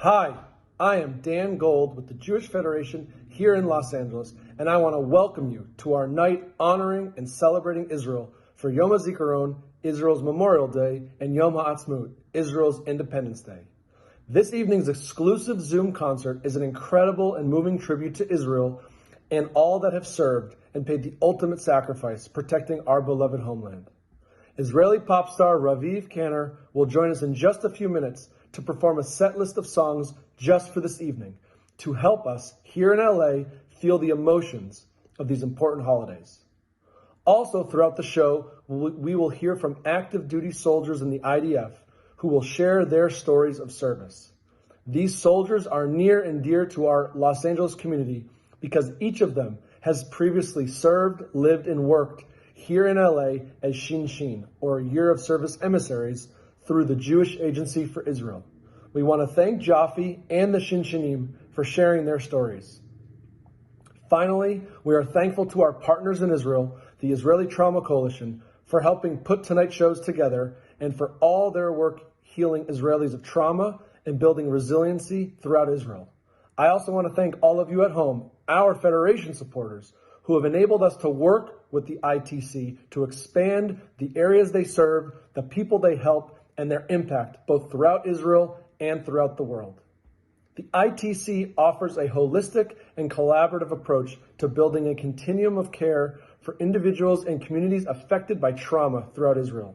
Hi, I am Dan Gold with the Jewish Federation here in Los Angeles, and I want to welcome you to our night honoring and celebrating Israel for Yom HaZikaron, Israel's Memorial Day, and Yom HaAtzmaut, Israel's Independence Day. This evening's exclusive Zoom concert is an incredible and moving tribute to Israel and all that have served and paid the ultimate sacrifice protecting our beloved homeland. Israeli pop star Raviv Kaner will join us in just a few minutes to perform a set list of songs just for this evening to help us here in LA feel the emotions of these important holidays. Also throughout the show, we will hear from active duty soldiers in the IDF who will share their stories of service. These soldiers are near and dear to our Los Angeles community because each of them has previously served, lived, and worked here in LA as Shinshinim, or Year of Service Emissaries, through the Jewish Agency for Israel. We want to thank JAFI and the Shinshinim for sharing their stories. Finally, we are thankful to our partners in Israel, the Israeli Trauma Coalition, for helping put tonight's shows together and for all their work healing Israelis of trauma and building resiliency throughout Israel. I also want to thank all of you at home, our Federation supporters, who have enabled us to work with the ITC to expand the areas they serve, the people they help, and their impact both throughout Israel and throughout the world. The ITC offers a holistic and collaborative approach to building a continuum of care for individuals and communities affected by trauma throughout Israel.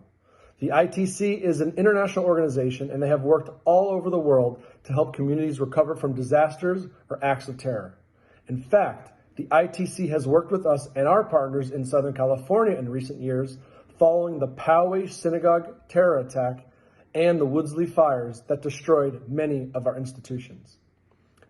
The ITC is an international organization, and they have worked all over the world to help communities recover from disasters or acts of terror. In fact, the ITC has worked with us and our partners in Southern California in recent years following the Poway Synagogue terror attack and the Woodsley fires that destroyed many of our institutions.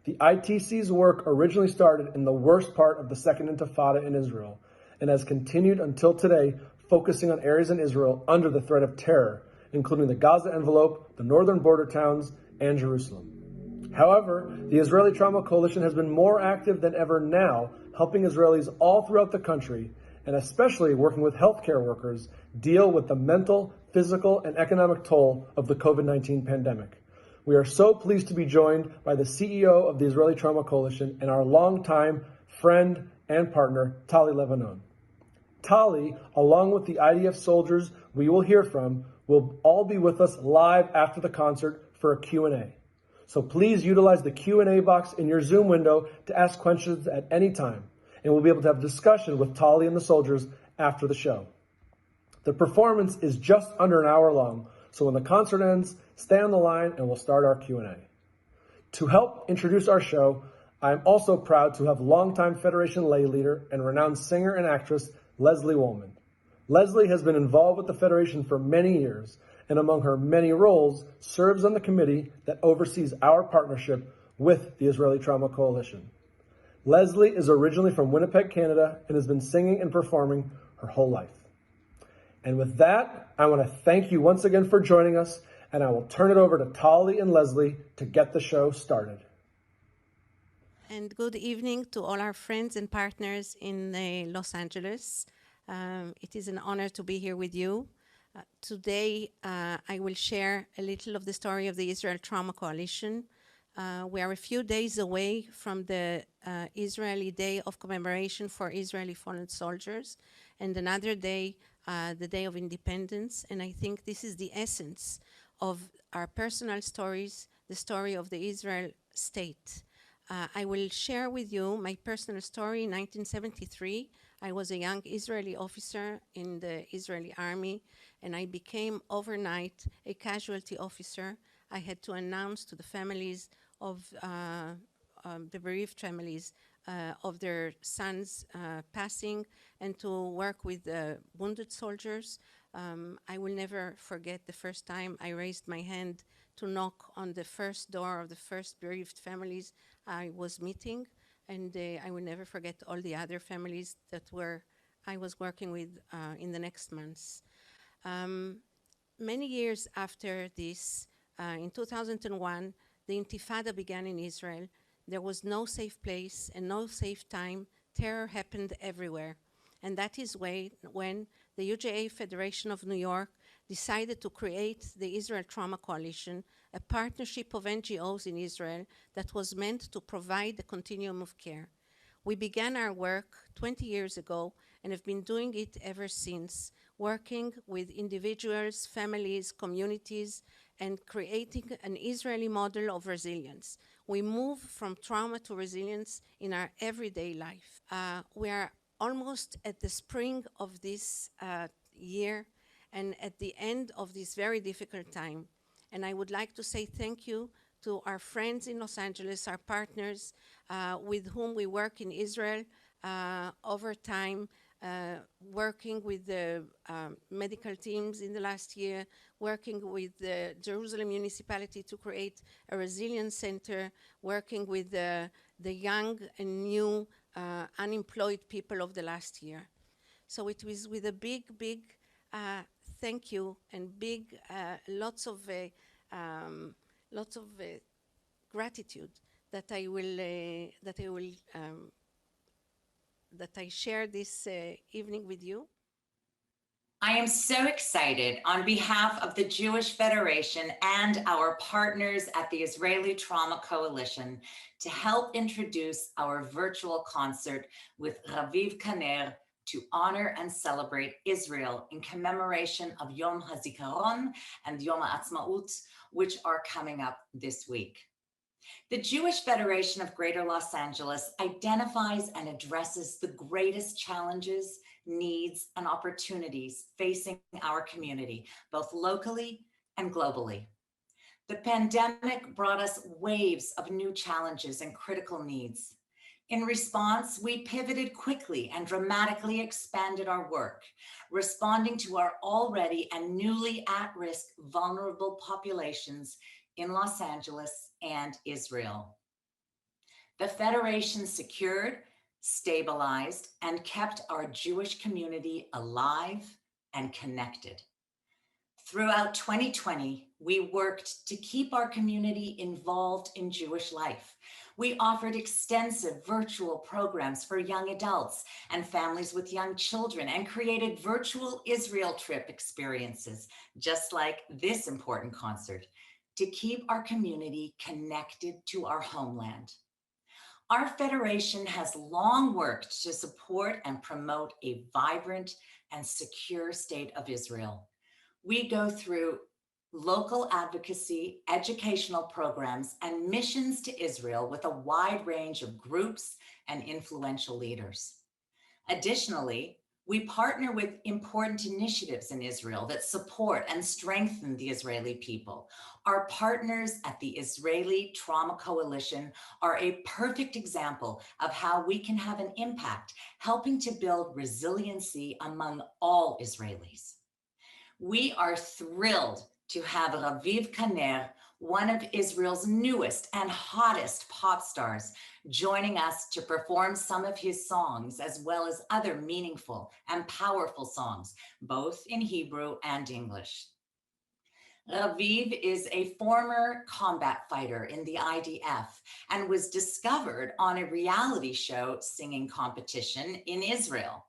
The ITC's work originally started in the worst part of the Second Intifada in Israel and has continued until today, focusing on areas in Israel under the threat of terror, including the Gaza envelope, the northern border towns, and Jerusalem. However, the Israeli Trauma Coalition has been more active than ever now, helping Israelis all throughout the country, and especially working with healthcare workers, deal with the mental, physical, and economic toll of the COVID-19 pandemic. We are so pleased to be joined by the CEO of the Israeli Trauma Coalition and our longtime friend and partner, Taly Levanon. Taly, along with the IDF soldiers we will hear from, will all be with us live after the concert for a Q&A. So please utilize the Q&A box in your Zoom window to ask questions at any time, and we'll be able to have a discussion with Taly and the soldiers after the show. The performance is just under an hour long, so when the concert ends, stay on the line and we'll start our Q&A. To help introduce our show, I am also proud to have longtime Federation lay leader and renowned singer and actress Leslie Woolman. Leslie has been involved with the Federation for many years, and among her many roles, serves on the committee that oversees our partnership with the Israeli Trauma Coalition. Leslie is originally from Winnipeg, Canada, and has been singing and performing her whole life. And with that, I want to thank you once again for joining us, and I will turn it over to Taly and Leslie to get the show started. And good evening to all our friends and partners in Los Angeles. It is an honor to be here with you. Today, I will share a little of the story of the Israel Trauma Coalition. We are a few days away from the Israeli Day of Commemoration for Israeli Fallen Soldiers, and another day, the Day of Independence. And I think this is the essence of our personal stories, the story of the Israel state. I will share with you my personal story. In 1973, I was a young Israeli officer in the Israeli army, and I became overnight a casualty officer. I had to announce to the families of the bereaved families of their sons passing, and to work with wounded soldiers. I will never forget the first time I raised my hand to knock on the first door of the first bereaved families I was meeting, and I will never forget all the other families that I was working with in the next months. Many years after this, in 2001, the Intifada began in Israel. There was no safe place and no safe time. Terror happened everywhere. And that is when the UJA Federation of New York decided to create the Israel Trauma Coalition, a partnership of NGOs in Israel that was meant to provide a continuum of care. We began our work 20 years ago and have been doing it ever since, working with individuals, families, communities, and creating an Israeli model of resilience. We move from trauma to resilience in our everyday life. We are almost at the spring of this year and at the end of this very difficult time. And I would like to say thank you to our friends in Los Angeles, our partners with whom we work in Israel over time, working with the medical teams in the last year, working with the Jerusalem municipality to create a resilience center, working with the young and new unemployed people of the last year. So it was with a big thank you and big lots of gratitude that I share this evening with you. I am so excited on behalf of the Jewish Federation and our partners at the Israeli Trauma Coalition to help introduce our virtual concert with Raviv Kaner to honor and celebrate Israel in commemoration of Yom HaZikaron and Yom HaAtzmaut, which are coming up this week. The Jewish Federation of Greater Los Angeles identifies and addresses the greatest challenges, needs, and opportunities facing our community, both locally and globally. The pandemic brought us waves of new challenges and critical needs. In response, we pivoted quickly and dramatically expanded our work, responding to our already and newly at-risk vulnerable populations in Los Angeles and Israel. The Federation secured, stabilized, and kept our Jewish community alive and connected. Throughout 2020, we worked to keep our community involved in Jewish life. We offered extensive virtual programs for young adults and families with young children and created virtual Israel trip experiences, just like this important concert, to keep our community connected to our homeland. Our federation has long worked to support and promote a vibrant and secure state of Israel. We go through local advocacy, educational programs, and missions to Israel with a wide range of groups and influential leaders. Additionally, we partner with important initiatives in Israel that support and strengthen the Israeli people. Our partners at the Israeli Trauma Coalition are a perfect example of how we can have an impact, helping to build resiliency among all Israelis. We are thrilled to have Raviv Kaner, one of Israel's newest and hottest pop stars, joining us to perform some of his songs, as well as other meaningful and powerful songs, both in Hebrew and English. Raviv is a former combat fighter in the IDF and was discovered on a reality show singing competition in Israel.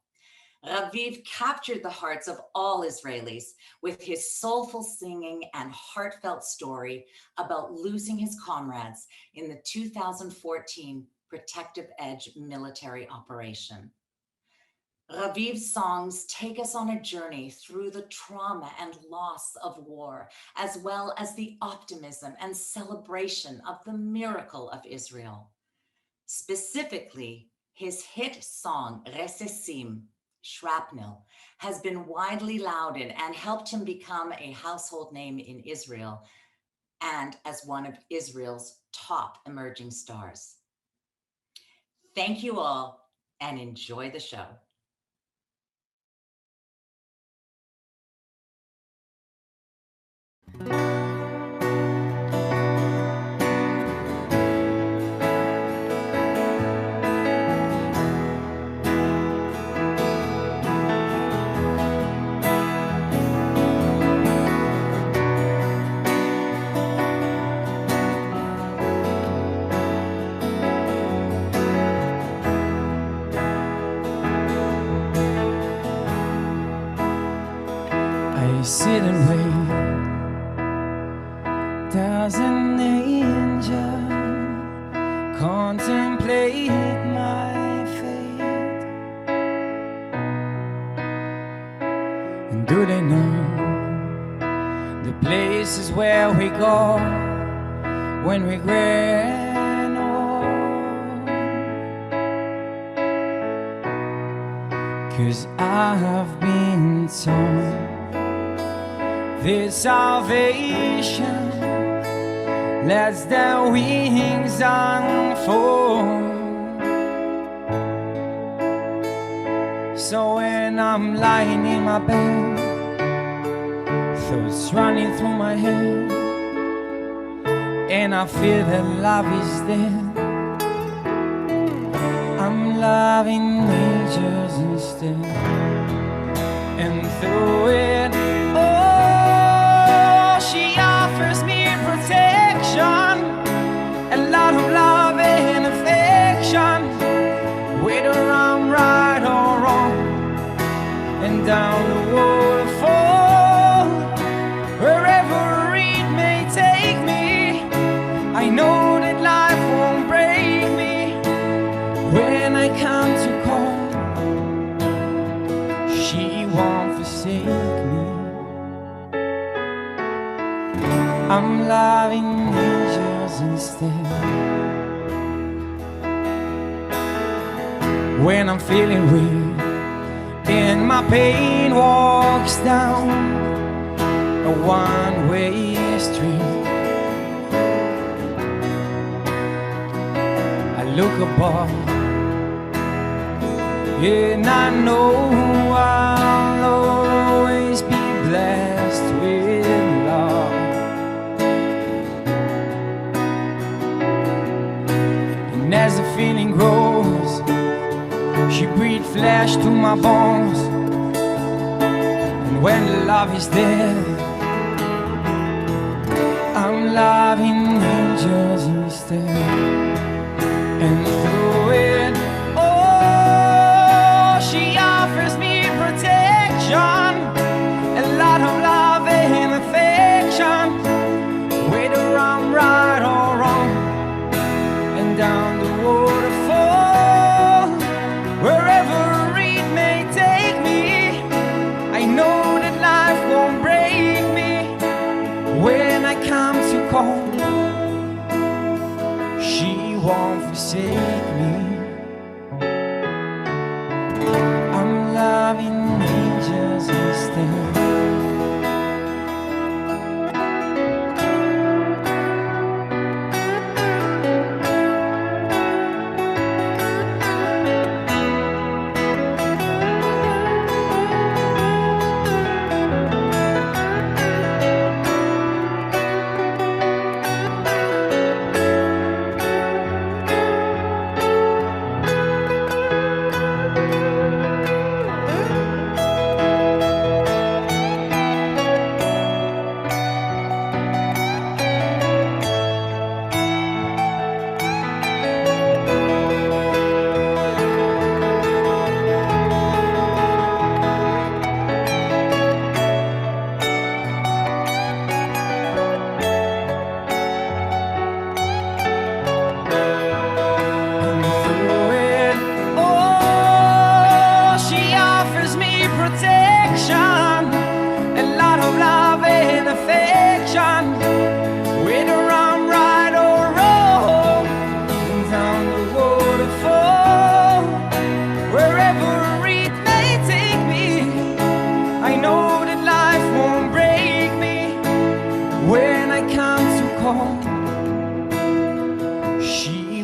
Raviv captured the hearts of all Israelis with his soulful singing and heartfelt story about losing his comrades in the 2014 Protective Edge military operation. Raviv's songs take us on a journey through the trauma and loss of war, as well as the optimism and celebration of the miracle of Israel. Specifically, his hit song, Resesim, Shrapnel, has been widely lauded and helped him become a household name in Israel and as one of Israel's top emerging stars. Thank you all and enjoy the show. I sit and wait. Does go when regret old. 'Cause I have been told this salvation lets their wings unfold. So when I'm lying in my bed, thoughts running through my head, and I feel that love is dead, I'm loving angels instead. And through it all, she offers me protection, a lot of love and affection, whether I'm right or wrong, and down the waterfall, wherever it may take me, I know that life won't break me. When I come to call, she won't forsake me. I'm loving angels instead. When I'm feeling weak and my pain walks down a one-way street, I look above and I know I'll always be blessed with love. And as the feeling grows, she breathes flesh to my bones. And when the love is there, I'm loving angels instead. And through it all, she offers me protection, a lot of love and affection, whether I'm right or wrong, and down the waterfall, wherever it may take me, I know that life won't break me. When I come to call, she won't forsake me. I'm loving angels instead.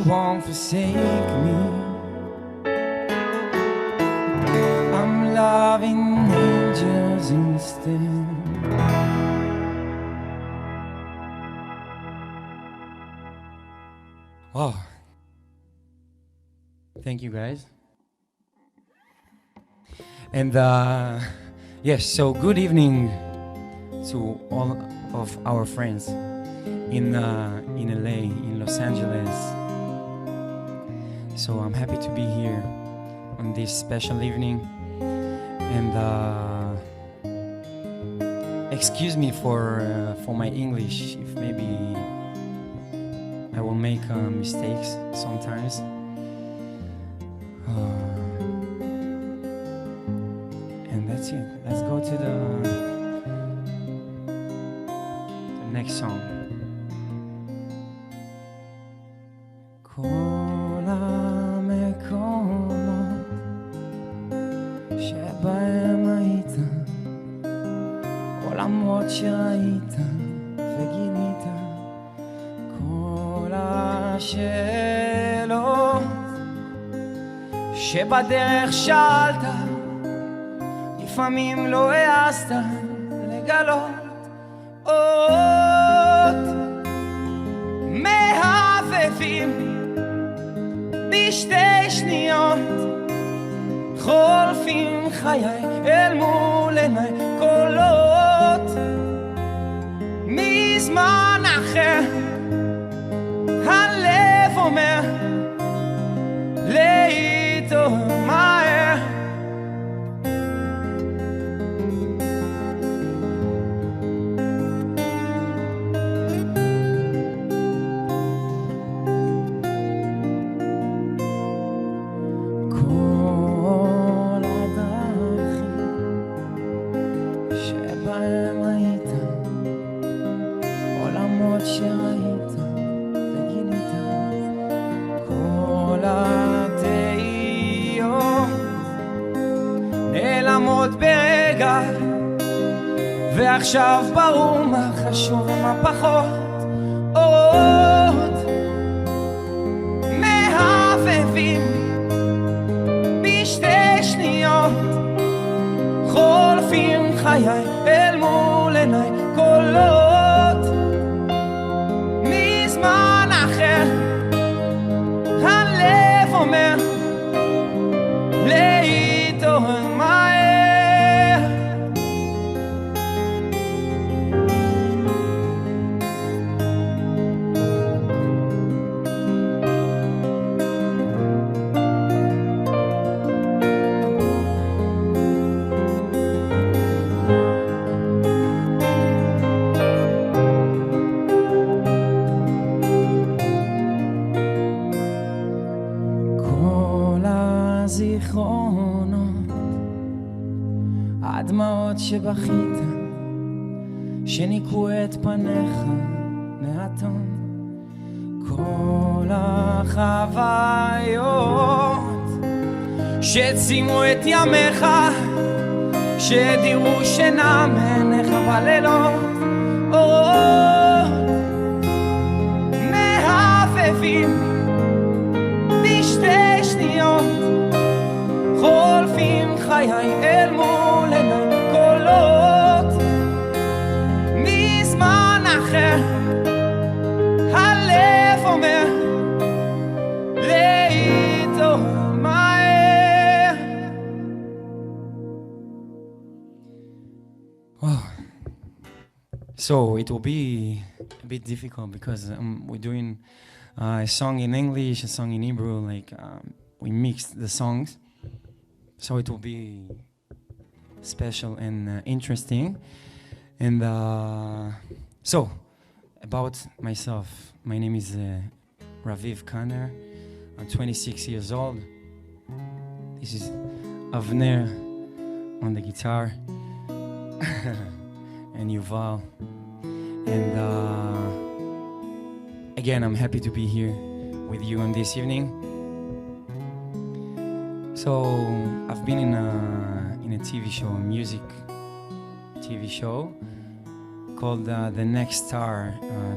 Won't forsake me. I'm loving angels instead. Wow. Thank you guys. And yes, so good evening to all of our friends in LA, in Los Angeles. So I'm happy to be here on this special evening, and excuse me for my English if maybe I will make mistakes sometimes. And that's it. Let's go to the next next song. כל המקומות שבהם היית, עולמות שראית וגינית, כל השאלות שבדרך שאלת, לפעמים לא העזת לגלות עוד מהבהבים בשתי שניות, חולפים חיי אל מול עיניי, קולות מזמן אחר, הלב אומר לאיתו מהר. ועכשיו ברור מה חשוב ומה פחות, עוד מהבהבים בשתי שניות, חולפים חיי אל מול עיניי, קולות מזמן אחר, הלב אומר לאיתו מהר. הדמעות שבכית, שניקו את פניך מהתום, כל החוויות שצימו את ימיך, שדירו שינה מעיניך בלילות, עוד מהבהבים בשתי שניות, חולפים חיי אל מול עיניי, קולות מזמן אחר, הלב אומר לאיתו מהר. Wow. So it will be a bit difficult because we're doing a song in English, a song in Hebrew, like we mixed the songs. So it will be special and interesting. And so, about myself, my name is Raviv Kaner. I'm 26 years old. This is Avner on the guitar, and Yuval. And again, I'm happy to be here with you on this evening. So I've been in a TV show, a music TV show called The Next Star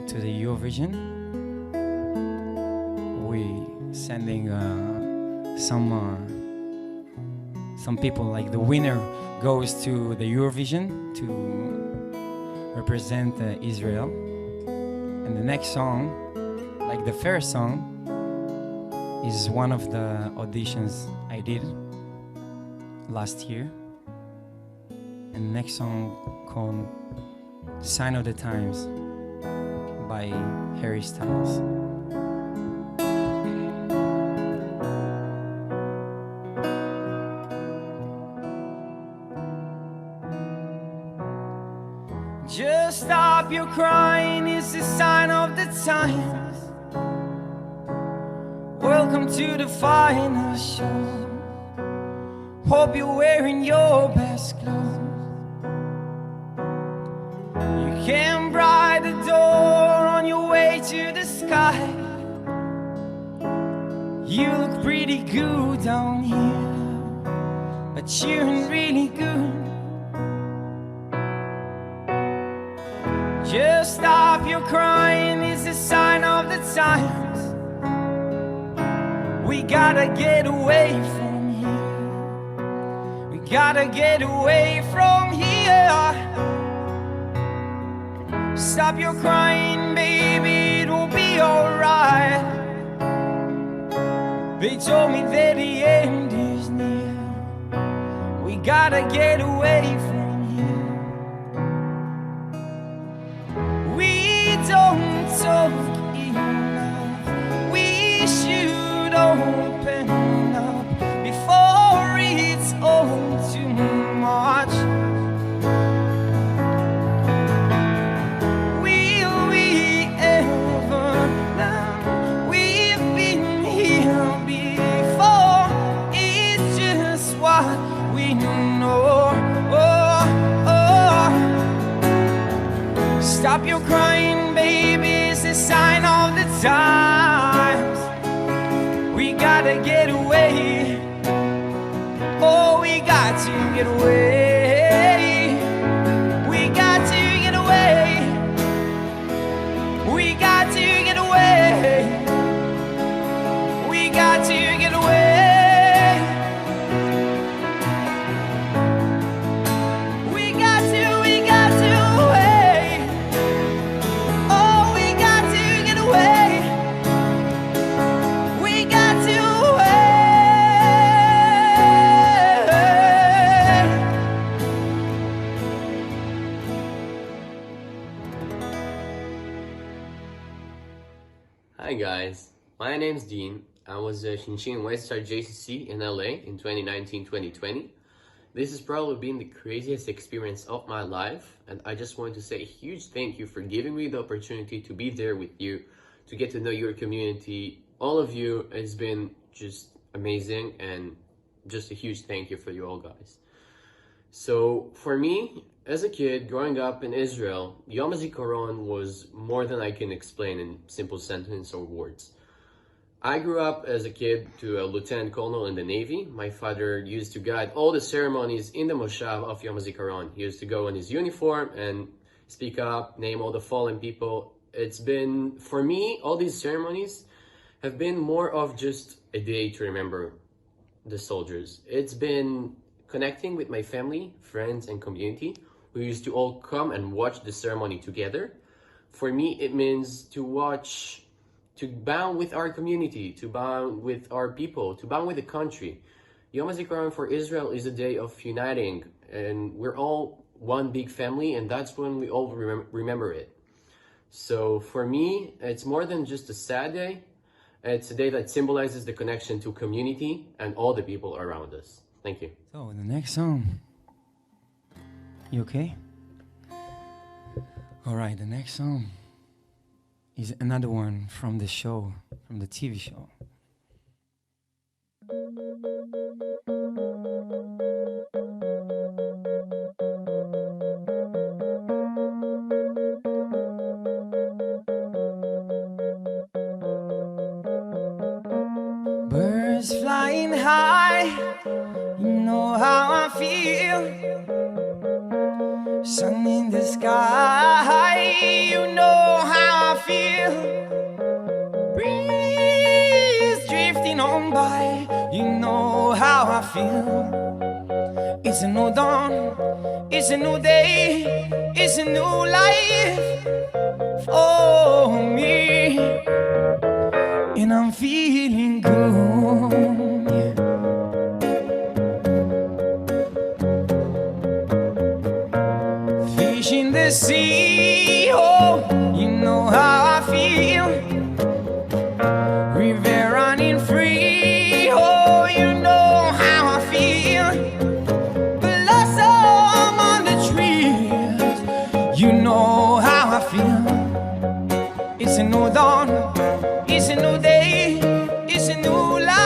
to the Eurovision. We sending some people, like the winner goes to the Eurovision to represent Israel. And the next song, like the first song, is one of the auditions I did last year. And the next song called Sign of the Times by Harry Styles. Just stop your crying, it's a sign of the times. Welcome to the final show. Hope you're wearing your best clothes. You can bright the door You look pretty good down here, but you ain't really good. Just stop your crying, it's a sign of the times. We gotta get away from here. We gotta get away from here. Stop your crying, baby, it'll be alright. They told me that the end is near. We gotta get away from here. We don't talk enough. We should open up before it's all too much. Will we ever learn? We've been here before. It's just what we know. Stop your crying, baby, it's a sign of the times. We gotta get away. Oh, we got to get away. We got to get away. We got to get away. We got to get away. We got to away. Oh, we got to get away. We got to away. Hi guys, my name's Dean. I was a Shinshinim Westside JCC in LA in 2019-2020. This has probably been the craziest experience of my life, and I just want to say a huge thank you for giving me the opportunity to be there with you, to get to know your community. All of you, it's been just amazing, and just a huge thank you for you all guys. So for me, as a kid growing up in Israel, Yom HaZikaron was more than I can explain in simple sentence or words. I grew up as a kid to a lieutenant colonel in the Navy. My father used to guide all the ceremonies in the Moshav of Yom HaZikaron. He used to go in his uniform and speak up, name all the fallen people. It's been, for me, all these ceremonies have been more of just a day to remember the soldiers. It's been connecting with my family, friends, and community. We used to all come and watch the ceremony together. For me, it means to watch, to bond with our community, to bond with our people, to bond with the country. Yom HaZikaron for Israel is a day of uniting, and we're all one big family, and that's when we all remember it. So for me, it's more than just a sad day. It's a day that symbolizes the connection to community and all the people around us. Thank you. So the next song. You okay? All right, the next song is another one from the show, from the TV show. Birds flying high, you know how I feel. Sun in the sky, you know how I feel. Breeze drifting on by, you know how I feel. It's a new dawn, it's a new day, it's a new life for me, and I'm feeling good, yeah. Fish in the sea, oh, you know how I feel. River running free, oh, you know how I feel. Blossom on the trees, you know how I feel. It's a new dawn, it's a new day, it's a new life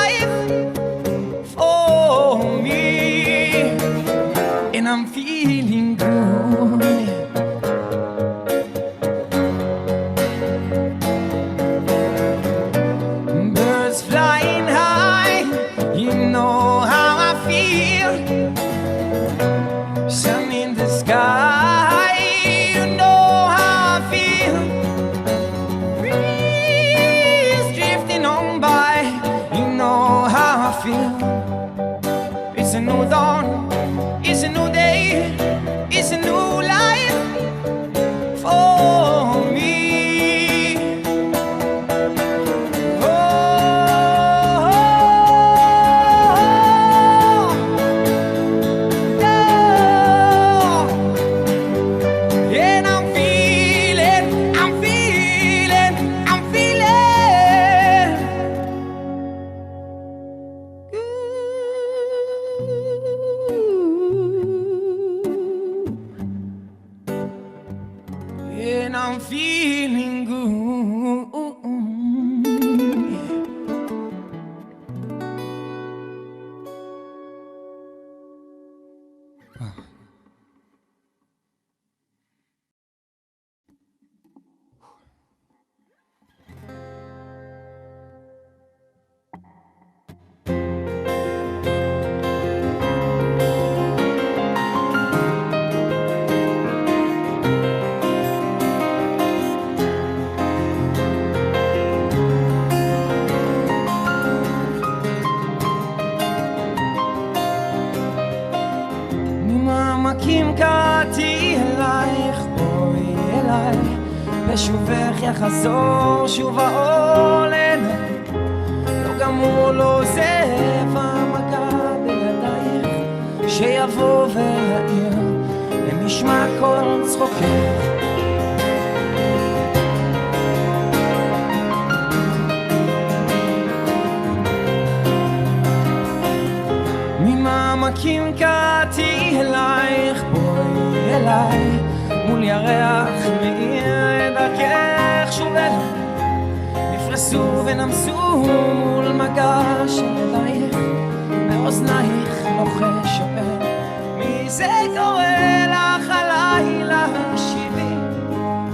ושובך יחזור שוב האור לעיניי, לא גמור לא עוזב המגע בידייך, שיבוא ויעיר למשמע כל צחוקך. ממעמקים קראתי אלייך, בואי אליי, מול ירח מאיר את דרכך שוב אליי, נפרסו ונמסו מול מגע של ידייך, באוזנייך לוחש שואל, מי זה קורא לך הלילה הקשיבי,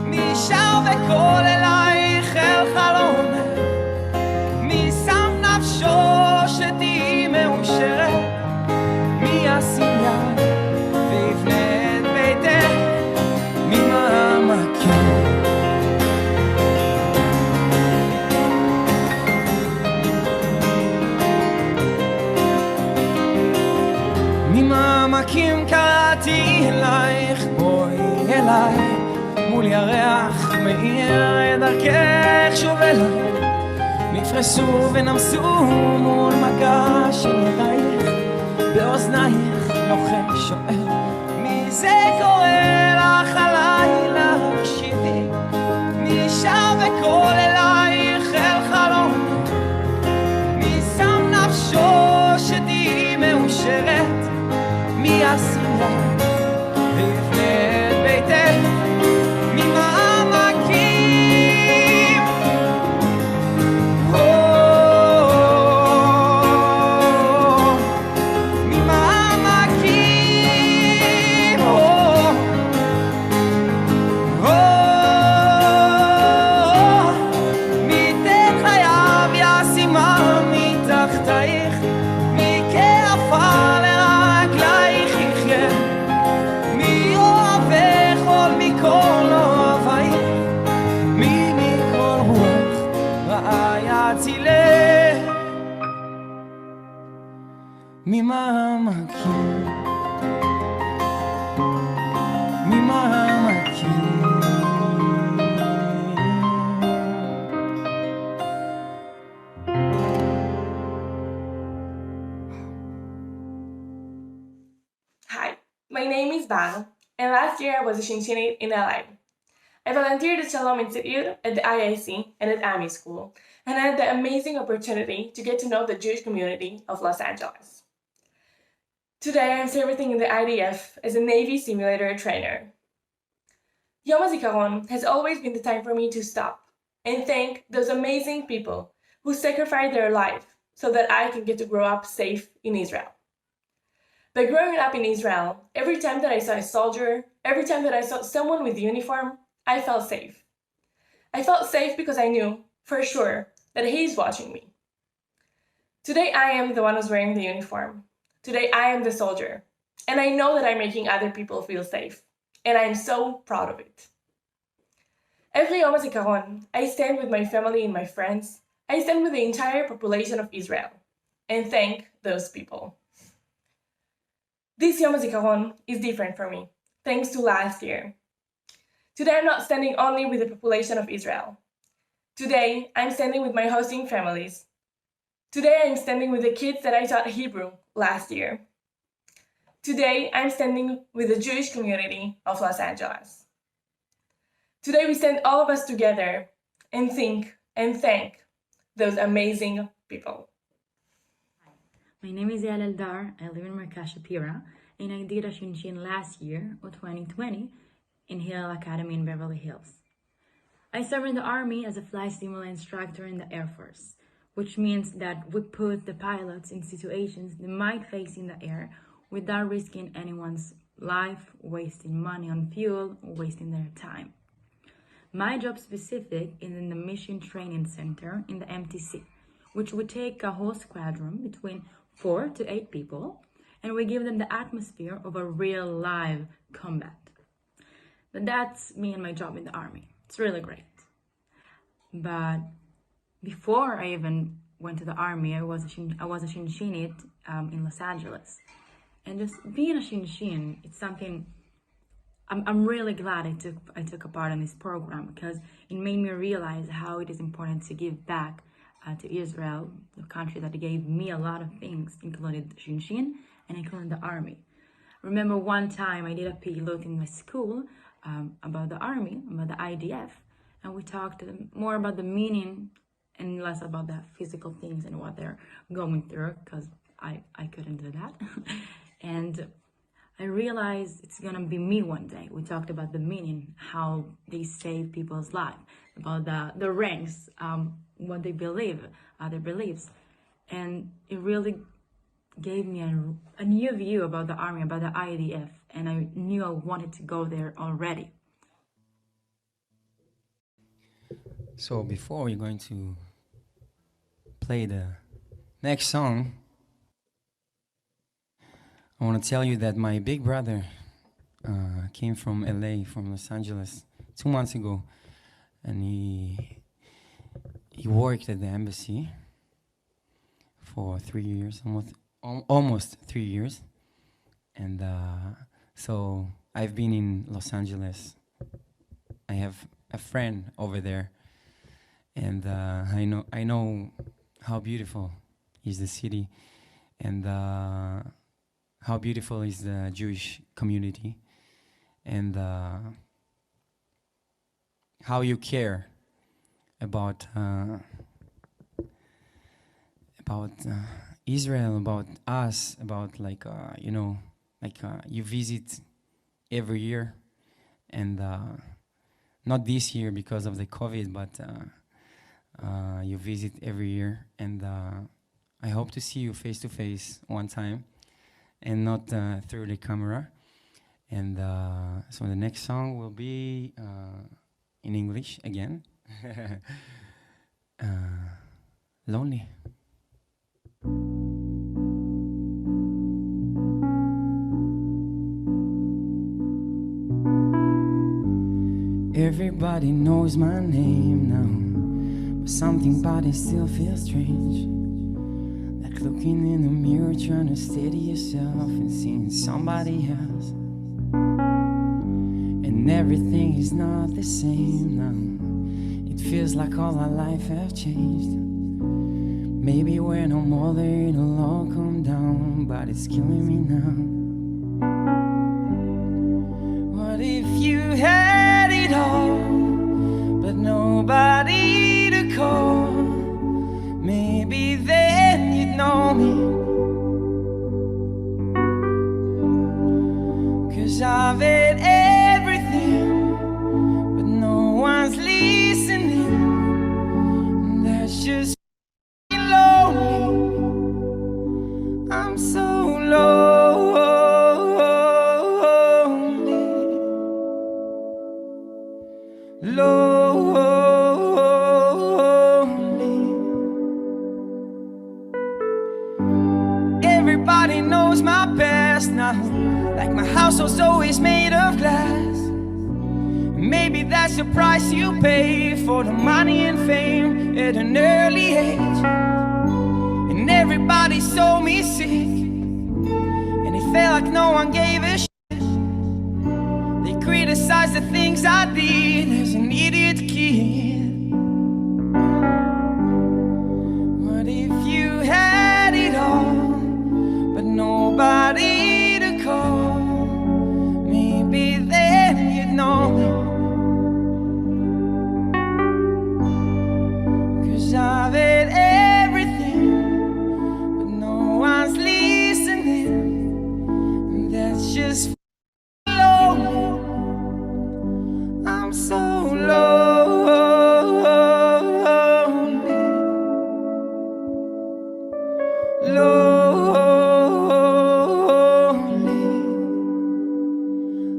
מי שר וקול אלייך אל חלומך, מי שם נפשו שתהי מאושרת, מי ישים יד ויבנה את ביתך ממעמקים. ממעמקים קראתי אלייך, בואי אליי, מול ירח מאיר את דרכך שוב אליי, נפרסו ונמסו מול מגע של ידייך, באוזנייך לוחש שואל, מי זה קורא לך הלילה הקשיבי, מי שר וקול אלייך אל חלומך, מי שם נפשו שתהי מאושרת, מי ישים יד ויבנה את ביתך ממעמקים. ממעמקים, ממעמקים. Hi, my name is Bano, and last year I was a Shinshinim in LA. I volunteered at Shalom Institute, at the IIC, and at AMI School, and I had the amazing opportunity to get to know the Jewish community of Los Angeles. Today I'm serving in the IDF as a Navy simulator trainer. Yom HaZikaron has always been the time for me to stop and thank those amazing people who sacrificed their life so that I can get to grow up safe in Israel. By growing up in Israel, every time that I saw a soldier, every time that I saw someone with uniform, I felt safe. I felt safe because I knew, for sure, that he is watching me. Today I am the one who's wearing the uniform. Today I am the soldier, and I know that I'm making other people feel safe, and I am so proud of it. Every Yom HaZikaron, I stand with my family and my friends. I stand with the entire population of Israel, and thank those people. This Yom HaZikaron is different for me, thanks to last year. Today I'm not standing only with the population of Israel. Today I'm standing with my hosting families. Today I'm standing with the kids that I taught Hebrew last year. Today I'm standing with the Jewish community of Los Angeles. Today we stand all of us together and think and thank those amazing people. My name is Yael Eldar. I live in Merkaz Shapira, and I did a Shinshin last year, or 2020, in Hillel Academy in Beverly Hills. I served in the Army as a flight simulator instructor in the Air Force, which means that we put the pilots in situations they might face in the air without risking anyone's life, wasting money on fuel, or wasting their time. My job specific is in the Mission Training Center in the MTC, which would take a whole squadron between 4 to 8 people, and we give them the atmosphere of a real live combat. But that's me and my job in the Army. It's really great. But before I even went to the Army, I was a Shinshinit in Los Angeles. And just being a Shinshin, it's something I'm really glad I took a part in this program, because it made me realize how it is important to give back to Israel, the country that gave me a lot of things, including Shinshin and including the army. Remember one time I did a pilot in my school about the army, about the IDF, and we talked more about the meaning and less about the physical things and what they're going through, because I couldn't do that. And I realized it's gonna be me one day. We talked about the meaning, how they save people's life, about the ranks, what they believe, their beliefs. And it really gave me a new view about the army, about the IDF, and I knew I wanted to go there already. So before we're going to play the next song, I want to tell you that my big brother came from LA, from Los Angeles, 2 months ago, and he worked at the embassy for 3 years, almost 3 years, and so I've been in Los Angeles. I have a friend over there, and I know how beautiful is the city, and how beautiful is the Jewish community, and how you care about Israel, about us, about you visit every year, and not this year because of the COVID, but you visit every year, and I hope to see you face to face one time, and not through the camera. And so the next song will be in English again. Lonely. Everybody knows my name now, but something about it still feels strange. Like looking in the mirror, trying to steady yourself and seeing somebody else. And everything is not the same now. It feels like all our life have changed. Maybe when I'm older it'll all come down, but it's killing me now. What if you had it all, but nobody to call? Maybe then you'd know me. 'Cause I've had everything, but no one's listening. And that's just lonely. I'm so lonely. Everybody knows my past now, like my house was always made of glass. Maybe that's the price you pay for the money and fame at an early age. And everybody saw me sick, and it felt like no one gave a shit. They criticized the things I did as an idiot kid. What if you had it all, but nobody to call? Maybe then you'd know me. 'Cause I've had everything, but no one's listening. And that's just lonely. I'm so lonely. Lonely.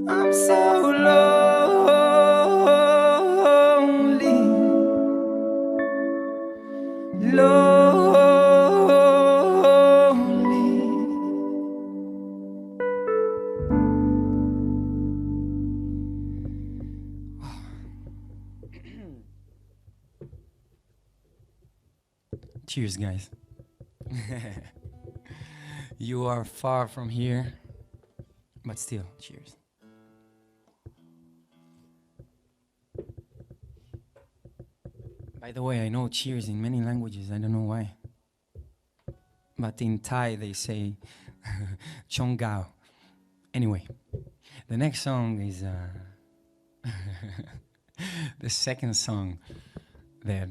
I'm so lonely. Lonely. Cheers, guys. You are far from here, but still, cheers. By the way, I know cheers in many languages. I don't know why. But in Thai, they say Chong Gao. Anyway, the next song is the second song that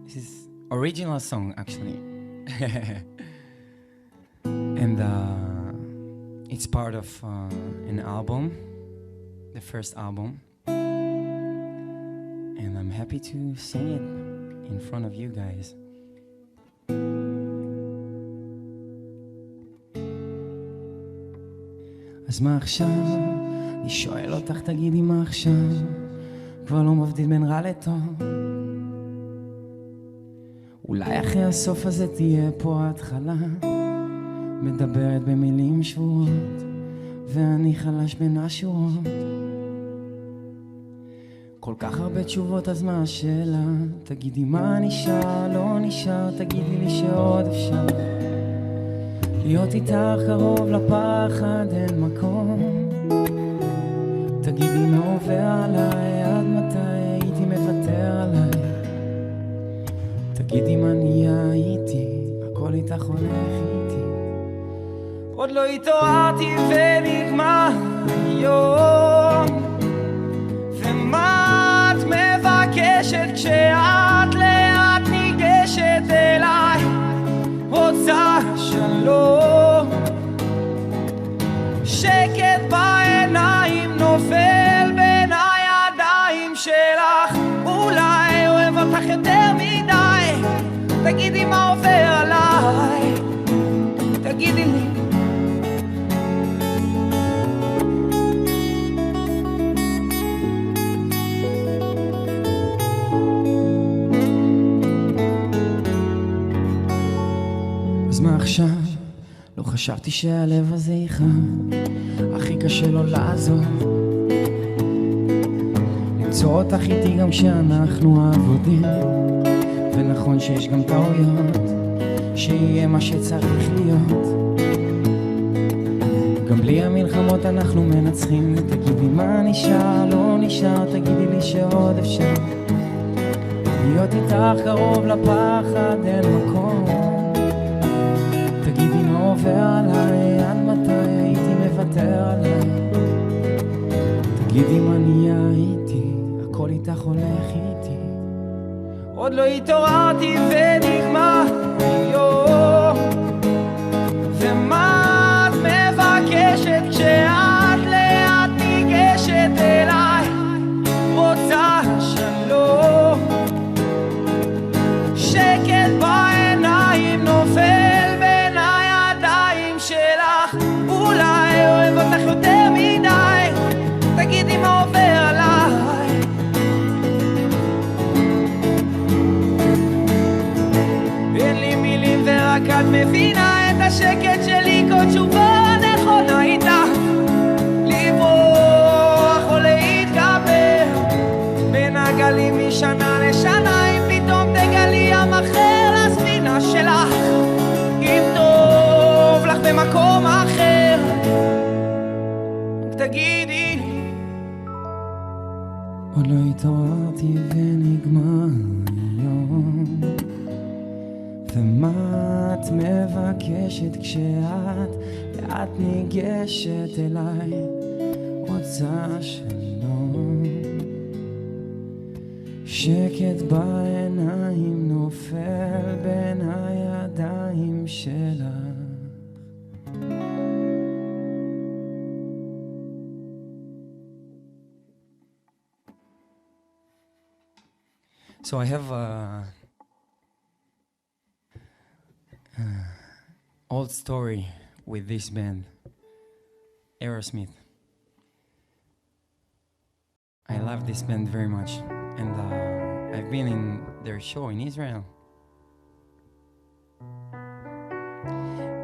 this is original song actually, and it's part of an album, the first album, and I'm happy to sing it in front of you guys. אז מה עכשיו? אני שואל אותך, תגידי מה עכשיו? כבר לא מבדיל בין רע לטוב. אולי אחרי הסוף הזה תהיה פה ההתחלה, מדברת במילים שבורות, ואני חלש בין השורות. כל כך הרבה תשובות, אז מה השאלה? תגידי מה נשאר, לא נשאר, תגידי לי שעוד אפשר להיות איתך קרוב לפחד, אין מקום. תגידי מה עובר עליי, עד מתי הייתי מוותר עליי. תגידי מה נהיה איתי, הכל איתך הולך איתי. עוד לא התעוררתי ונגמר היום, ומה את מבקשת כשאת לאט ניגשת אליי? רוצה שלום, שקט בעיניים נופל בין הידיים שלך. אולי אוהב אותך יותר מדי, תגידי מה עובר עליי, תגידי לי. אז מה עכשיו? לא חשבתי שהלב הזה איכה, הכי קשה לו לעזוב, למצוא אותך איתי גם כשאנחנו עבודים. ונכון שיש גם טעויות, שיהיה מה שצריך להיות, גם בלי המלחמות אנחנו מנצחים. תגידי מה נשאר, לא נשאר, תגידי לי שעוד אפשר להיות איתך קרוב לפחד, אין מקום. תגידי מה עובר עליי, עד מתי הייתי מוותר עליי. תגידי מה נהיה איתי, הכל איתך הולך איתי. עוד לא התעוררתי ונגמר היום, ומה את מבקשת כשאת לאט ניגשת אליי? רוצה שלום, שקט בעיניים נופל בין הידיים שלך. אולי אוהב אותך יותר מדי, תגידי מה עובר עליי. אין לי מילים ורק את מבינה את השקט שלי, כל תשובה נכונה איתך. לברוח או להתגבר בין הגלים משנה לשנה, אם פתאום תגלי עם אחר לספינה שלך, אם טוב לך במקום אחר, תגידי. עוד לא התעוררתי ונגמר היום, ומה את מבקשת כשאת לאט ניגשת אליי? רוצה שלום, שקט בעיניים נופל בין הידיים שלך. So I have a old story with this band, Aerosmith. I love this band very much, and I've been in their show in Israel.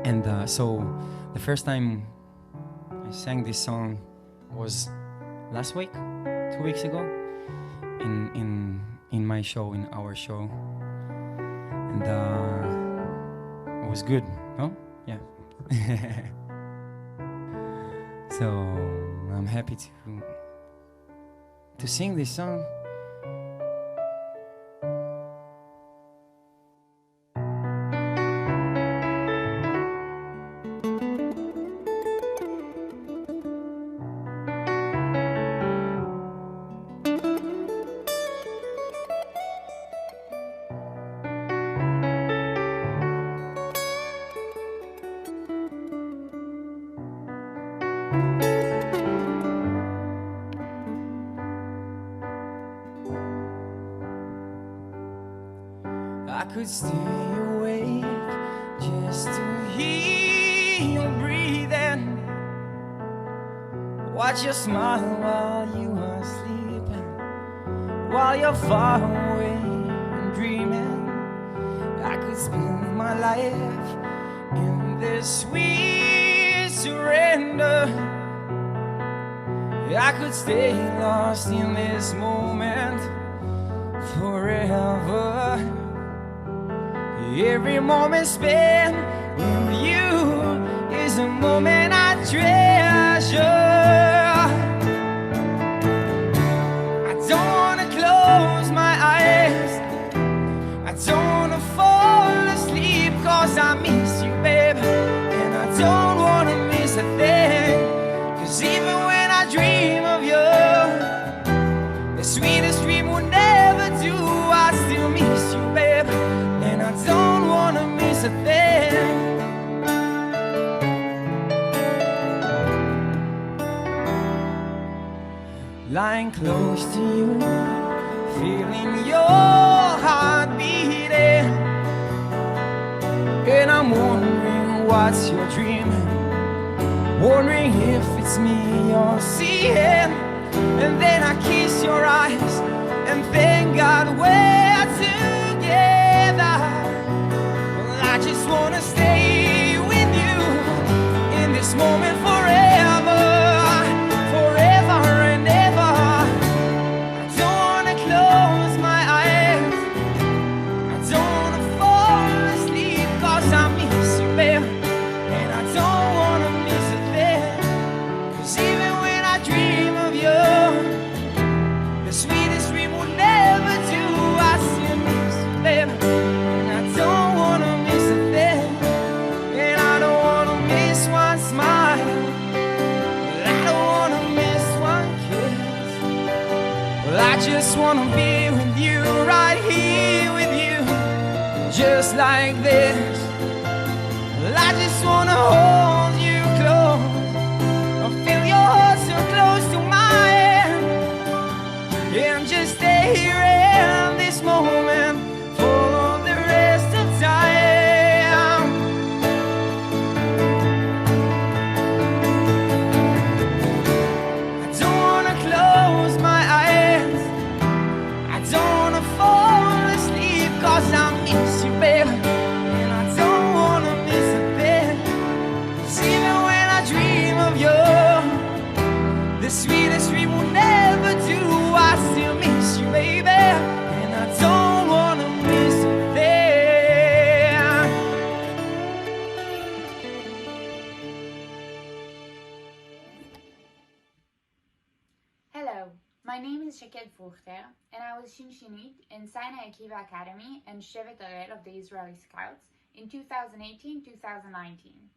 And so the first time I sang this song was last week, 2 weeks ago, in my show, in our show, and it was good, no? Yeah. So I'm happy to sing this song I could stay awake just to hear you breathing. Watch you smile while you are sleeping, while you're far away and dreaming. I could spend my life in this sweet surrender. I could stay lost in this moment forever. Every moment spent with you is a moment I treasure. I don't wanna close my eyes, I don't wanna fall asleep, 'cause I miss you, babe, and I don't wanna miss a thing. 'Cause even when I dream of you, the sweetest dream will never do. I still miss you, babe, and I don't wanna miss a thing. Lying close to you, feeling your heart beating, and I'm wondering what's your dream, wondering if it's me you're seeing. And then I kiss your eyes and thank God we're together. Well, I just wanna stay with you in this moment forever, forever and ever. I don't wanna close my eyes, I don't wanna fall asleep, 'cause I miss you, babe, and I don't wanna miss a thing. 'Cause even when I dream of you, the sweetest dream will never do. I still miss you, babe, and I don't wanna miss a thing. And I don't wanna miss one smile, I don't wanna miss one kiss. Well, I just wanna be with you, right here with you, just like this. Well, I just wanna hold you close, I feel your heart so close to mine, and just stay here in this moment for all the rest of time. I don't wanna close my eyes, I don't wanna fall asleep, 'cause I miss you, babe, and I don't wanna miss a thing. 'Cause even when I dream of you, the sweetest dream will never do. I still miss you, baby, and I don't wanna miss a thing. Hello, my name is Shaked Vogter, and I was Shinshinit in Sinai Akiva Academy and Shevet Arel of the Israeli Scouts in 2018-2019.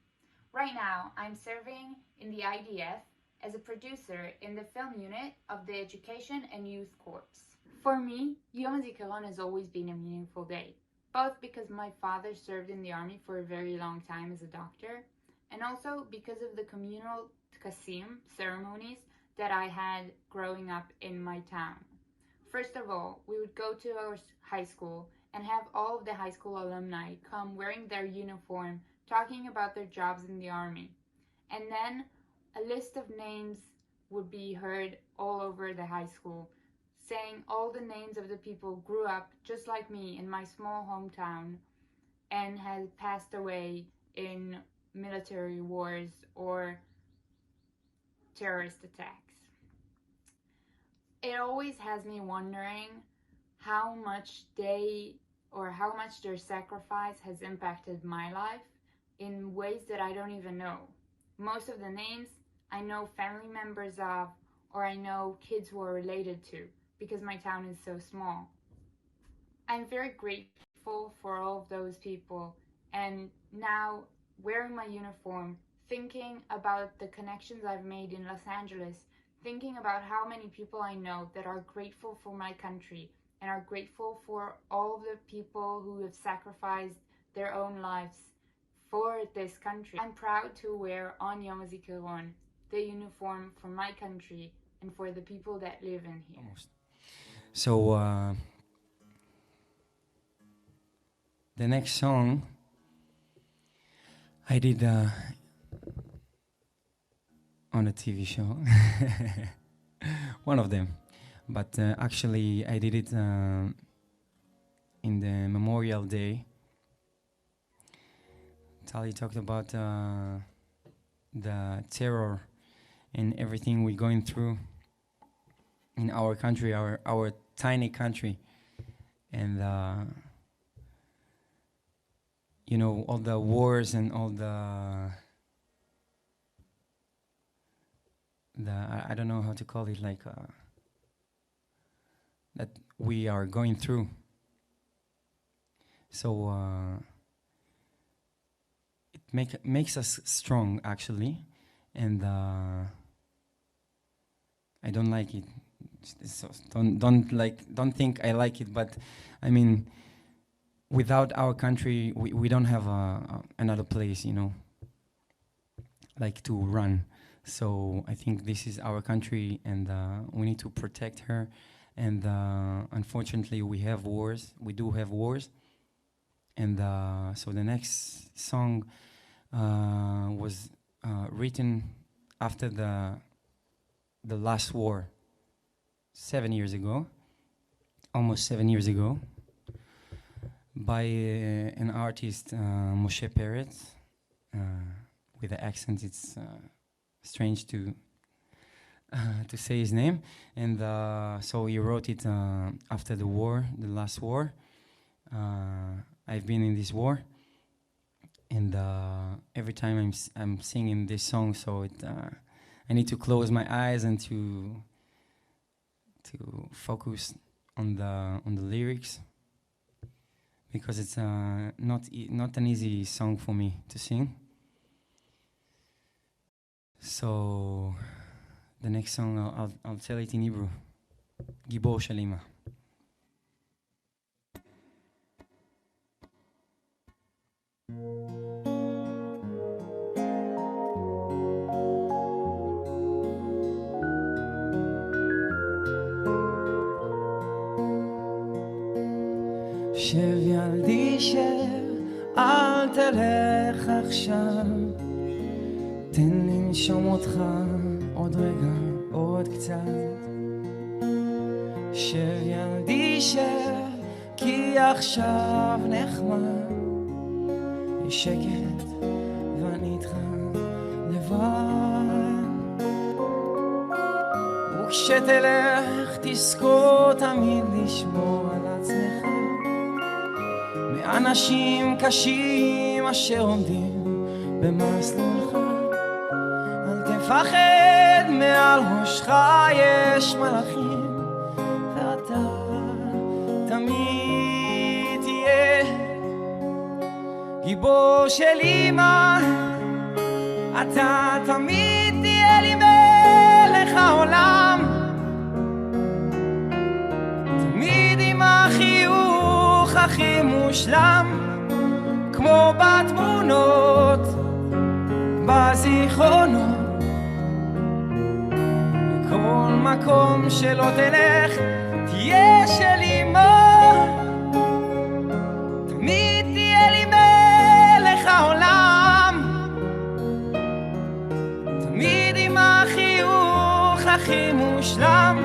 Right now, I'm serving in the IDF as a producer in the film unit of the Education and Youth Corps. For me, Yom HaZikaron has always been a meaningful day, both because my father served in the army for a very long time as a doctor, and also because of the communal tkasim ceremonies that I had growing up in my town. First of all, we would go to our high school and have all of the high school alumni come wearing their uniform, talking about their jobs in the army. And then a list of names would be heard all over the high school, saying all the names of the people who grew up just like me in my small hometown and had passed away in military wars or terrorist attacks. It always has me wondering how much their sacrifice has impacted my life in ways that I don't even know. Most of the names I know family members of, or I know kids who are related to, because my town is so small. I'm very grateful for all of those people, and now wearing my uniform, thinking about the connections I've made in Los Angeles, thinking about how many people I know that are grateful for my country and are grateful for all the people who have sacrificed their own lives for this country. I'm proud to wear on Yom HaZikaron the uniform for my country and for the people that live in here. So The next song I did on a TV show, one of them, but actually I did it in the Memorial Day. Taly talked about the terror and everything we're going through in our country, our tiny country, and you know, all the wars and all the I don't know how to call it, like that we are going through. So it makes us strong, actually, and I don't like it. So don't think I like it, but I mean, without our country, we don't have another place, you know, like to run. So I think this is our country, and we need to protect her. And unfortunately, we have wars. We do have wars. And so the next song was written after the last war, 7 years ago, almost 7 years ago, by an artist, Moshe Peretz. With the accent, it's strange to say his name. And so he wrote it after the war, the last war. I've been in this war, and every time I'm singing this song, so I need to close my eyes and to focus on the lyrics, because it's not an easy song for me to sing. So the next song I'll tell it in Hebrew. Gibor shel Ima. שב ילדי שב, אל תלך עכשיו, תן לנשום אותך עוד רגע, עוד קצת. שב ילדי שב, כי עכשיו נחמד, יש שקט ואני איתך לבד. וכשתלך תזכור תמיד לשמור על עצמך מאנשים קשים אשר עומדים במסלולך. אל תפחד, מעל ראשך יש מלאכים, ואתה תמיד תהיה גיבור של אמא. אתה תמיד תהיה לי מלך העולם, תמיד עם החיוך הכי מושלם, כמו בתמונות, בזיכרונות. בכל מקום שלא תלך תהיה של אמא, תמיד תהיה לי מלך העולם, תמיד עם החיוך הכי מושלם,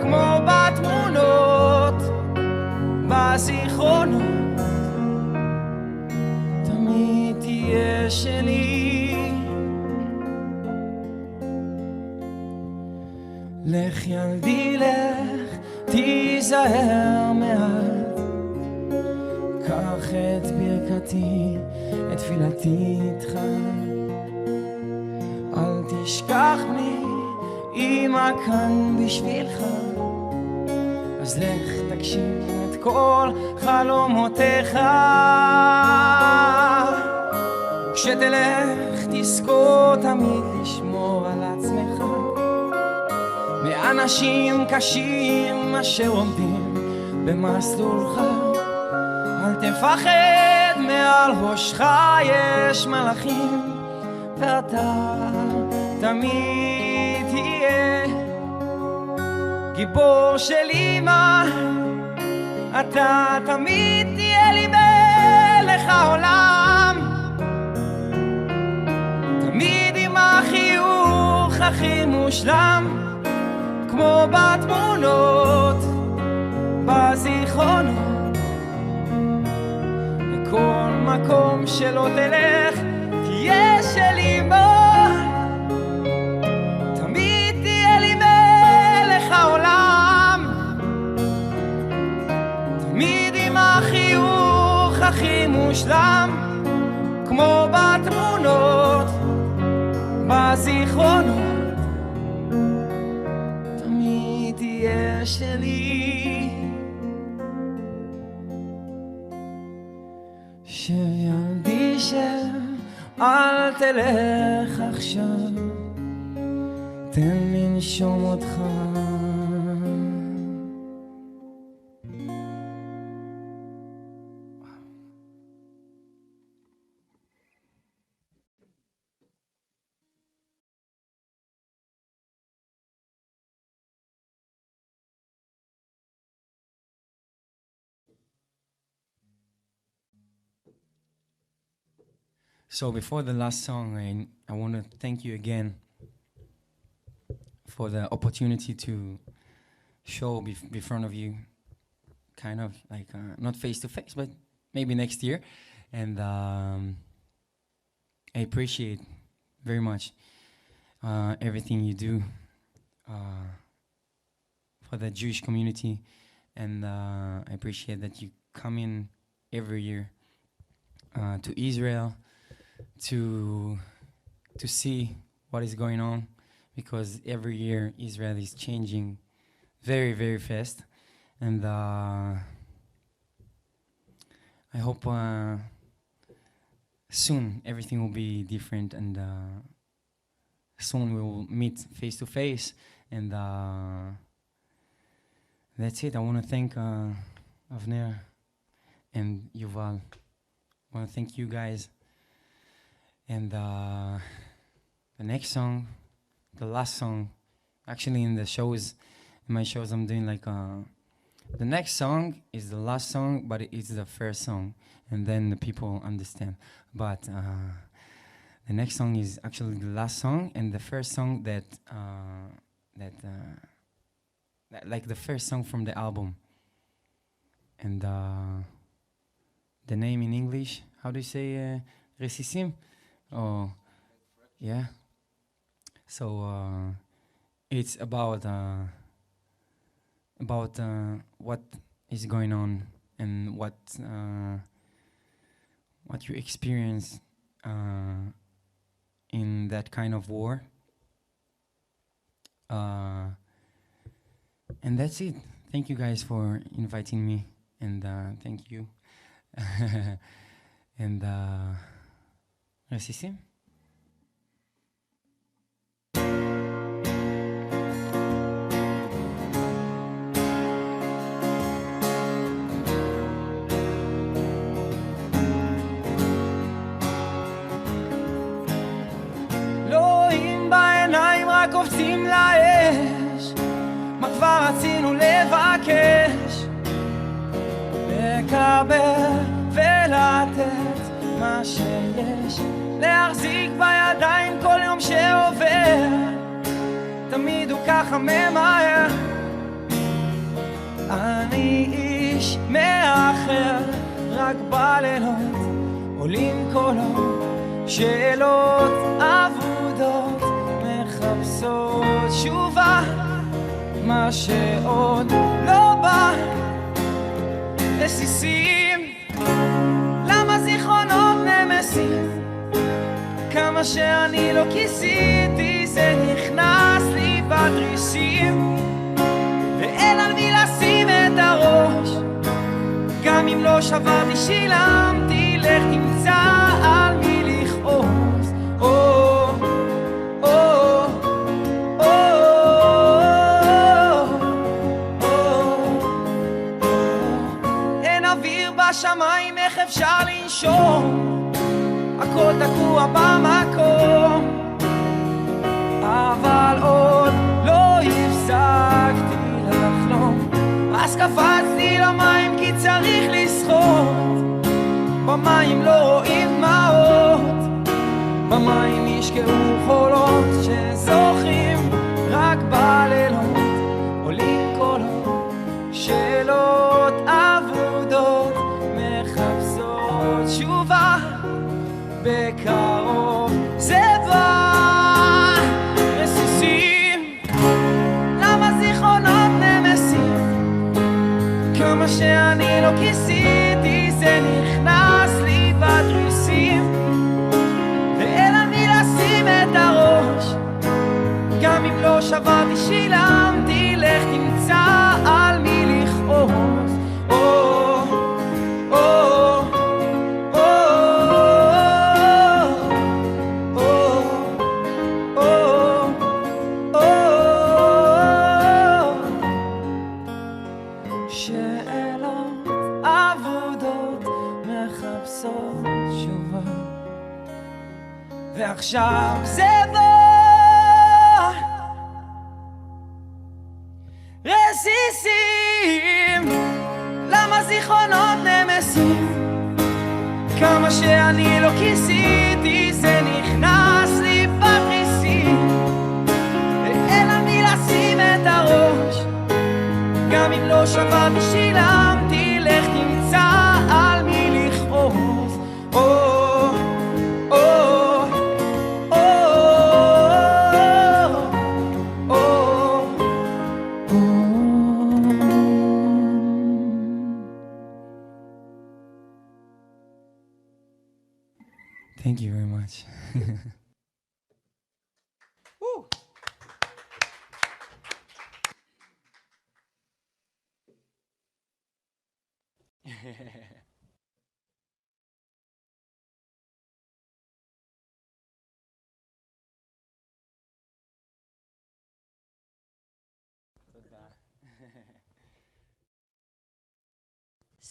כמו בתמונות, בזיכרונות. תמיד תהיה שלי. לך ילדי לך, תיזהר מעט, קח את ברכתי, את תפילתי איתך. אל תשכח בני, אמא כאן בשבילך. אז לך תגשים את כל חלומותיך, וכשתלך תזכור תמיד לשמור על עצמך מאנשים קשים אשר עומדים במסלולך. אל תפחד, מעל ראשך יש מלאכים, ואתה תמיד תהיה גיבור של אמא. אתה תמיד תהיה לי העולם, תמיד עם החיוך הכי מושלם, כמו בתמונות, בזיכרונות. לכל מקום שלא תלך תהיה שלי מול, תמיד תהיה לי מלך העולם, תמיד עם החיוך הכי מושלם, כמו בתמונות, בזיכרונות. תמיד תהיה שלי. שב ילדי שב, אל תלך עכשיו, תן לי לנשום אותך. So before the last song, I want to thank you again for the opportunity to show in front of you, kind of like not face to face, but maybe next year. And I appreciate very much everything you do for the Jewish community, and I appreciate that you come in every year to Israel to see what is going on, because every year Israel is changing very, very fast, and I hope soon everything will be different, and soon we will meet face to face, and that's it. I want to thank Avner and Yuval. I want to thank you guys. And the next song, the last song, actually in my shows I'm doing like the next song is the last song, but it's the first song, and then the people understand. But the next song is actually the last song, and the first song that like the first song from the album. And the name in English, how do you say Resesim? Oh, yeah. So it's about what is going on and what you experience in that kind of war. And that's it. Thank you guys for inviting me, and thank you. And Resesim. אלוהים בעיניים רק קופצים לאש, מה כבר רצינו לבקש, לקבל ולתת מה שיש, להחזיק בידיים כל יום שעובר, תמיד הוא ככה ממהר. אני איש מאחר, רק בלילות עולים קולות, שאלות אבודות מחפשות תשובה, מה שעוד לא בא. רסיסים, למה זיכרונות נמסים, כמה שאני לא כיסיתי זה נכנס לי בתריסים, ואין על מי לשים את הראש, גם אם לא שברתי שילמתי, לך תמצא על מי לכעוס. אין אוויר בשמיים, איך אפשר לנשום, הכל תקוע במקום, אבל עוד לא הפסקתי לחלום, אז קפצתי למים כי צריך לשחות, במים העיניים לא רואים דמעות, במים נשקעו חולות שזוכים רק בלילות, עולים קולות, שאלות אבודות מחפשות תשובה, בקרוב זה בא. רסיסים, למה זיכרונות נמסים, כמה שאני לא כיסיתי זה נכנס לי בתריסים, ואין על מי לשים את הראש, גם אם לא שברתי שילמתי, לך תמצא על מי לכעוס. שאלות אבודות מחפשות תשובה, ועכשיו זה בא. רסיסים, למה זיכרונות נמסים, כמה שאני לא כיסיתי זה נכנס לי בתריסים, ואין על מי לשים את הראש, גם אם לא שברתי שילמתי, לך תמצא על מי לכעוס. Thank you very much.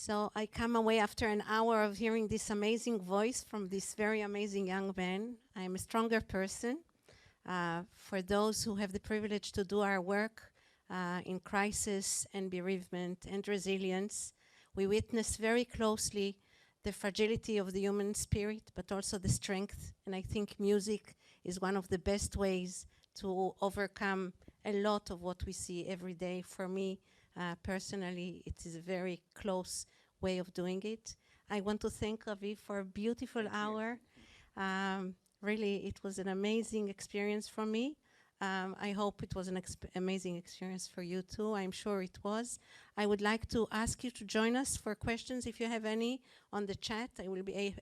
So I come away after an hour of hearing this amazing voice from this very amazing young man. I'm a stronger person. For those who have the privilege to do our work in crisis and bereavement and resilience, we witness very closely the fragility of the human spirit, but also the strength. And I think music is one of the best ways to overcome a lot of what we see every day. For me, personally, it is a very close way of doing it. I want to thank Raviv for a beautiful hour. Really, it was an amazing experience for me. I hope it was an amazing experience for you too. I'm sure it was. I would like to ask you to join us for questions if you have any on the chat. I will be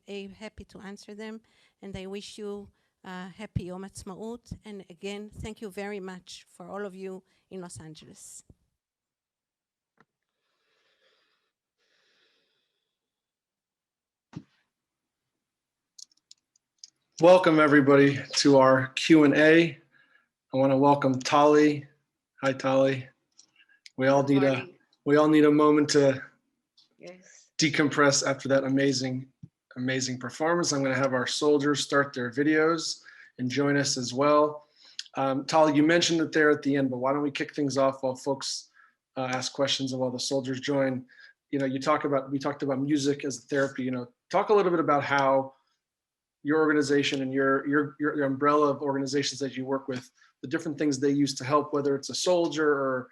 happy to answer them. And I wish you happy Yom Ha'atzmaut. And again, thank you very much for all of you in Los Angeles. Welcome everybody to our Q&A. I want to welcome Taly. Hi Taly. We all need a moment to decompress after that amazing performance. I'm going to have our soldiers start their videos and join us as well. Taly, you mentioned it there at the end, but why don't we kick things off while folks ask questions and while the soldiers join. You know, we talked about music as therapy. You know, talk a little bit about how your organization and your umbrella of organizations that you work with, the different things they use to help, whether it's a soldier or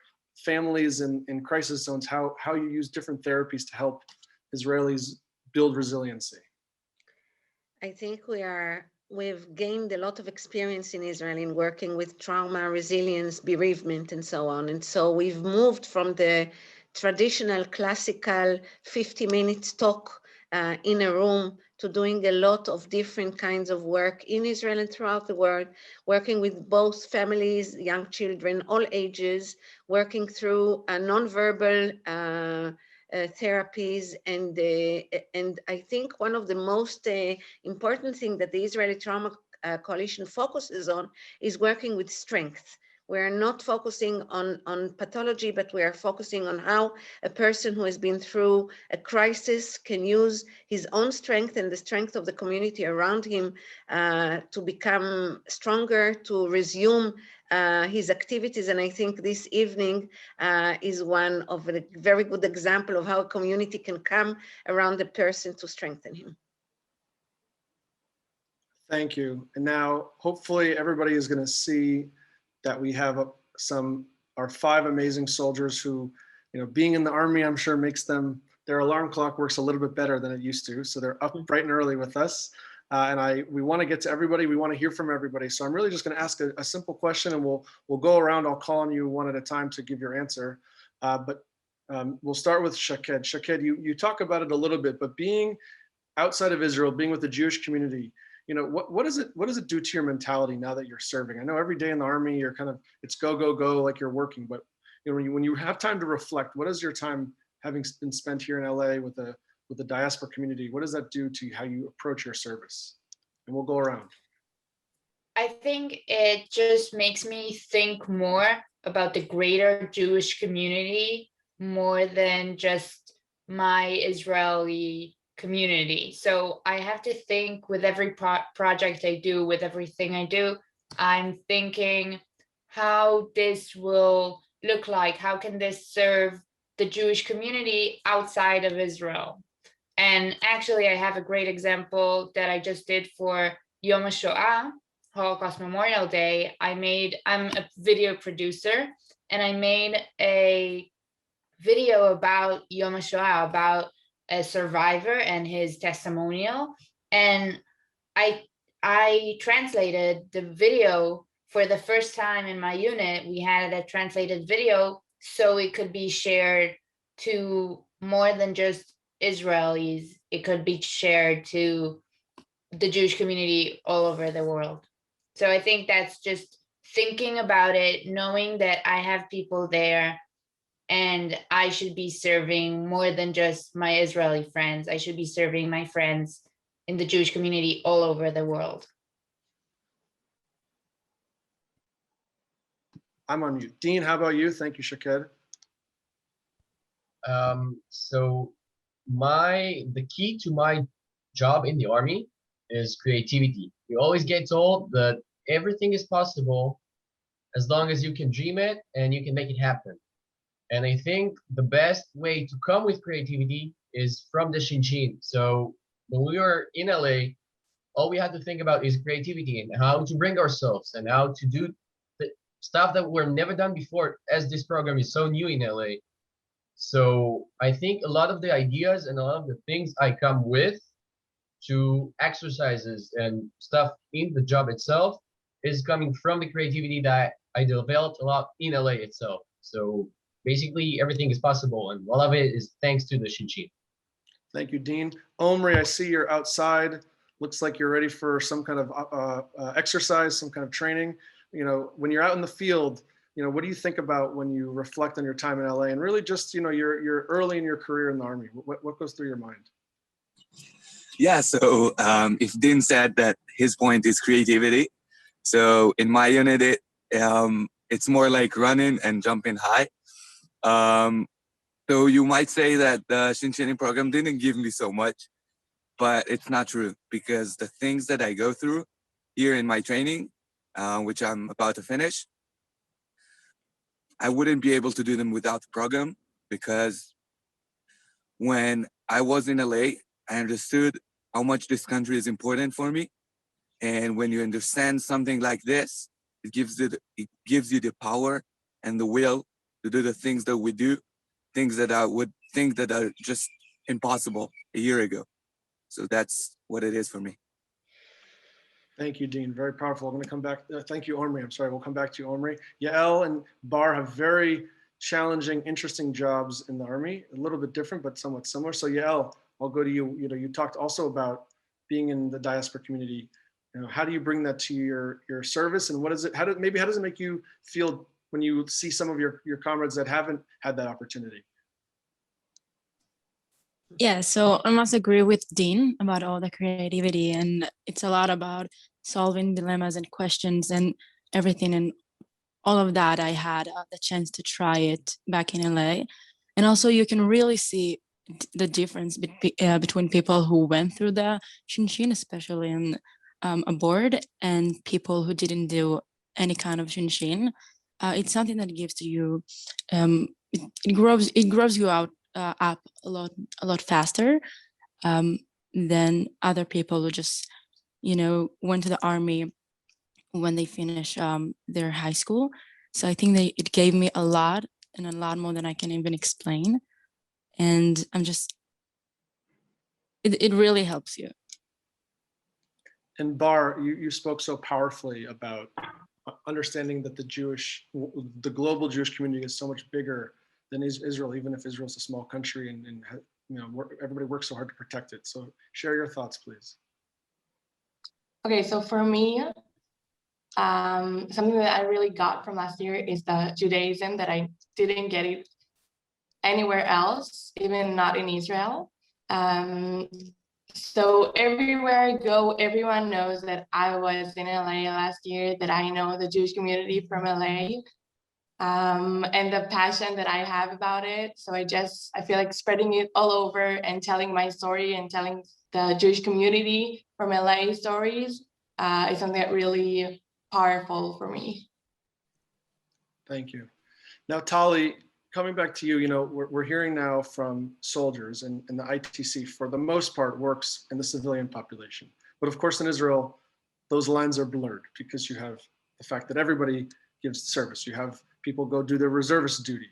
families in crisis zones, how you use different therapies to help Israelis build resiliency. I think we've gained a lot of experience in Israel in working with trauma, resilience, bereavement, and so on. And so we've moved from the traditional classical 50-minute talk in a room to doing a lot of different kinds of work in Israel and throughout the world, working with both families, young children, all ages, working through nonverbal therapies. And I think one of the most important things that the Israeli Trauma Coalition focuses on is working with strength. We're not focusing on pathology, but we are focusing on how a person who has been through a crisis can use his own strength and the strength of the community around him to become stronger, to resume his activities. And I think this evening is one of a very good example of how a community can come around a person to strengthen him. Thank you. And now hopefully everybody is going to see that we have our 5 amazing soldiers who, being in the Army, I'm sure makes their alarm clock works a little bit better than it used to. So they're up bright and early with us. We want to get to everybody. We want to hear from everybody. So I'm really just going to ask a simple question, and we'll go around. I'll call on you one at a time to give your answer. But we'll start with Shaked. Shaked, you talk about it a little bit, but being outside of Israel, being with the Jewish community, what does it do to your mentality now that you're serving? I know every day in the Army, you're it's go, go, go, like you're working, but when you have time to reflect, what is your time having been spent here in LA with the diaspora community? What does that do to how you approach your service? And we'll go around. I think it just makes me think more about the greater Jewish community more than just my Israeli community. So I have to think with every project I do, with everything I do, I'm thinking how this will look like. How can this serve the Jewish community outside of Israel? And actually, I have a great example that I just did for Yom HaShoah, Holocaust Memorial Day. I'm a video producer, and I made a video about Yom HaShoah, about a survivor and his testimonial. And I translated the video for the first time in my unit. We had a translated video so it could be shared to more than just Israelis. It could be shared to the Jewish community all over the world. So I think that's just thinking about it, knowing that I have people there and I should be serving more than just my Israeli friends. I should be serving my friends in the Jewish community all over the world. I'm on mute. Dean, how about you? Thank you, Shaked. So the key to my job in the Army is creativity. You always get told that everything is possible as long as you can dream it and you can make it happen. And I think the best way to come with creativity is from the Shinshin. So when we were in LA, all we had to think about is creativity and how to bring ourselves and how to do the stuff that were never done before, as this program is so new in LA. So I think a lot of the ideas and a lot of the things I come with to exercises and stuff in the job itself is coming from the creativity that I developed a lot in LA itself. So basically everything is possible, and all of it is thanks to the Shinshin. Thank you, Dean. Omri, I see you're outside. Looks like you're ready for some kind of exercise, some kind of training. When you're out in the field, what do you think about when you reflect on your time in LA and really just, you're early in your career in the Army? What goes through your mind? Yeah, so if Dean said that his point is creativity, so in my unit, it's more like running and jumping high. So you might say that the Shinshinim program didn't give me so much, but it's not true, because the things that I go through here in my training, which I'm about to finish, I wouldn't be able to do them without the program, because when I was in LA, I understood how much this country is important for me. And when you understand something like this, it gives you the power and the will to do the things that we do, things that I would think that are just impossible a year ago. So that's what it is for me. Thank you, Dean. Very powerful. I'm going to come back. Thank you, Omri. I'm sorry. We'll come back to you, Omri. Yael and Bar have very challenging, interesting jobs in the Army. A little bit different, but somewhat similar. So Yael, I'll go to you. You talked also about being in the diaspora community. How do you bring that to your service, and what is it? How does it make you feel when you see some of your comrades that haven't had that opportunity? Yeah, so I must agree with Dean about all the creativity, and it's a lot about solving dilemmas and questions and everything, and all of that. I had the chance to try it back in LA, and also you can really see the difference between people who went through the Shinshin, especially in aboard, and people who didn't do any kind of Shinshin. It's something that gives you, it grows you out up a lot faster than other people who just went to the army when they finished their high school. So I think it gave me a lot, and a lot more than I can even explain. And it really helps you. And Bar, you spoke so powerfully about understanding that the global Jewish community is so much bigger than Israel, even if Israel is a small country, and everybody works so hard to protect it. So share your thoughts, please. Okay, so for me, something that I really got from last year is the Judaism that I didn't get it anywhere else, even not in Israel. So everywhere I go, everyone knows that I was in LA last year, that I know the Jewish community from LA, and the passion that I have about it. So I feel like spreading it all over and telling my story and telling the Jewish community from LA stories is something that really powerful for me. Thank you. Now, Taly, coming back to you, we're hearing now from soldiers, and the ITC, for the most part, works in the civilian population. But of course, in Israel, those lines are blurred because you have the fact that everybody gives service. You have people go do their reservist duty.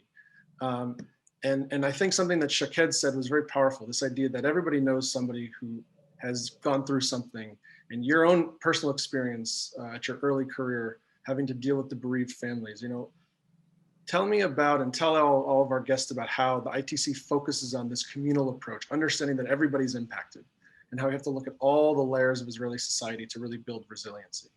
And I think something that Shaked said was very powerful, this idea that everybody knows somebody who has gone through something, and your own personal experience at your early career, having to deal with the bereaved families. Tell me about, and tell all of our guests about how the ITC focuses on this communal approach, understanding that everybody's impacted, and how we have to look at all the layers of Israeli society to really build resiliency.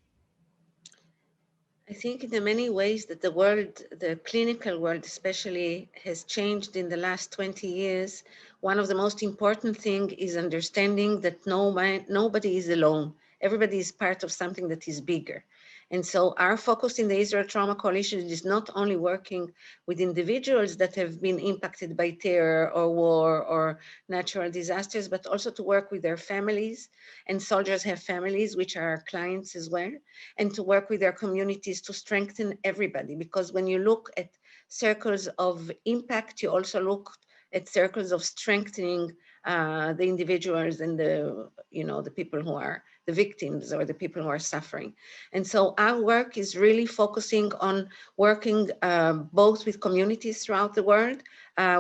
I think in the many ways that the world, the clinical world especially, has changed in the last 20 years. One of the most important things is understanding that nobody is alone. Everybody is part of something that is bigger. And so our focus in the Israel Trauma Coalition is not only working with individuals that have been impacted by terror or war or natural disasters, but also to work with their families. And soldiers have families, which are our clients as well, and to work with their communities to strengthen everybody. Because when you look at circles of impact, you also look at circles of strengthening the individuals and the people who are the victims or the people who are suffering. And so our work is really focusing on working both with communities throughout the world,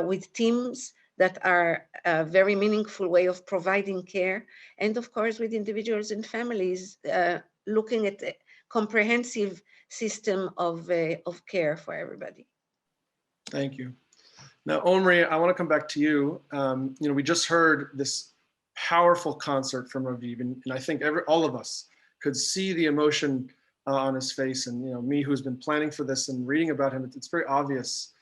with teams that are a very meaningful way of providing care, and of course with individuals and families looking at a comprehensive system of care for everybody. Thank you. Now, Omri, I want to come back to you. We just heard this powerful concert from Raviv, and I think all of us could see the emotion on his face. And me, who's been planning for this and reading about him, it's very obvious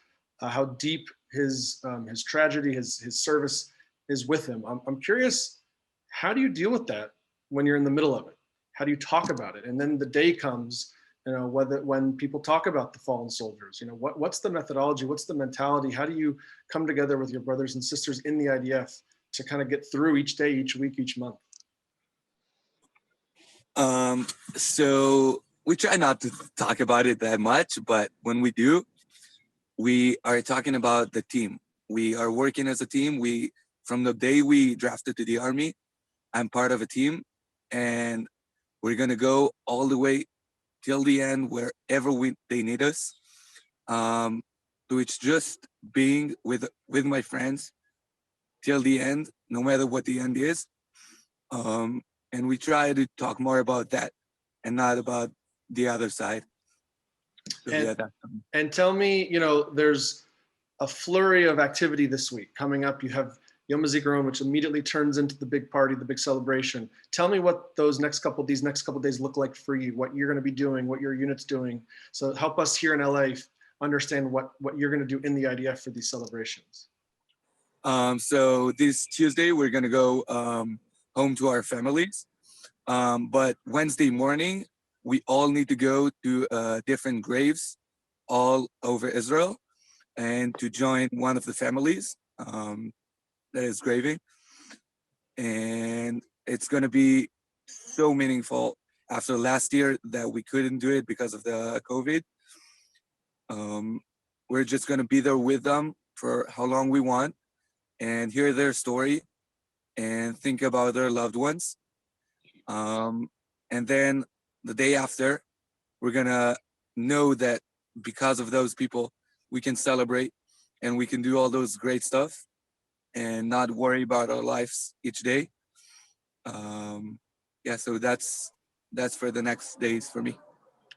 how deep his tragedy, his service is with him. I'm curious, how do you deal with that when you're in the middle of it? How do you talk about it? And then the day comes, when people talk about the fallen soldiers, what's the methodology? What's the mentality? How do you come together with your brothers and sisters in the IDF to kind of get through each day, each week, each month? So we try not to talk about it that much, but when we do, we are talking about the team. We are working as a team. From the day we drafted to the army, I'm part of a team, and we're gonna go all the way till the end, wherever they need us. So it's just being with my friends till the end, no matter what the end is. And we try to talk more about that and not about the other side. So and tell me, there's a flurry of activity this week coming up. You have Yom HaZikaron, which immediately turns into the big party, the big celebration. Tell me what these next couple of days look like for you, what you're going to be doing, what your unit's doing. So help us here in LA understand what you're going to do in the IDF for these celebrations. So this Tuesday, we're going to go home to our families. But Wednesday morning, we all need to go to different graves all over Israel and to join one of the families that is graving. And it's going to be so meaningful after last year that we couldn't do it because of the COVID. We're just going to be there with them for how long we want and hear their story and think about their loved ones. And then the day after, we're gonna know that because of those people, we can celebrate and we can do all those great stuff and not worry about our lives each day. Yeah, so that's for the next days for me.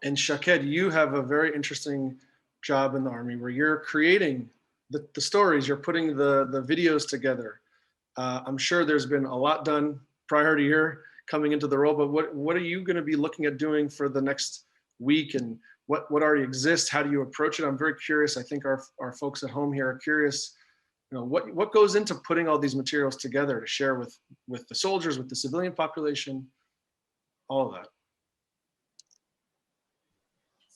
And Shaked, you have a very interesting job in the Army where you're creating the stories, you're putting the videos together. I'm sure there's been a lot done prior to your coming into the role, but what are you going to be looking at doing for the next week, and what already exists? How do you approach it? I'm very curious. I think our folks at home here are curious. What goes into putting all these materials together to share with the soldiers, with the civilian population, all of that.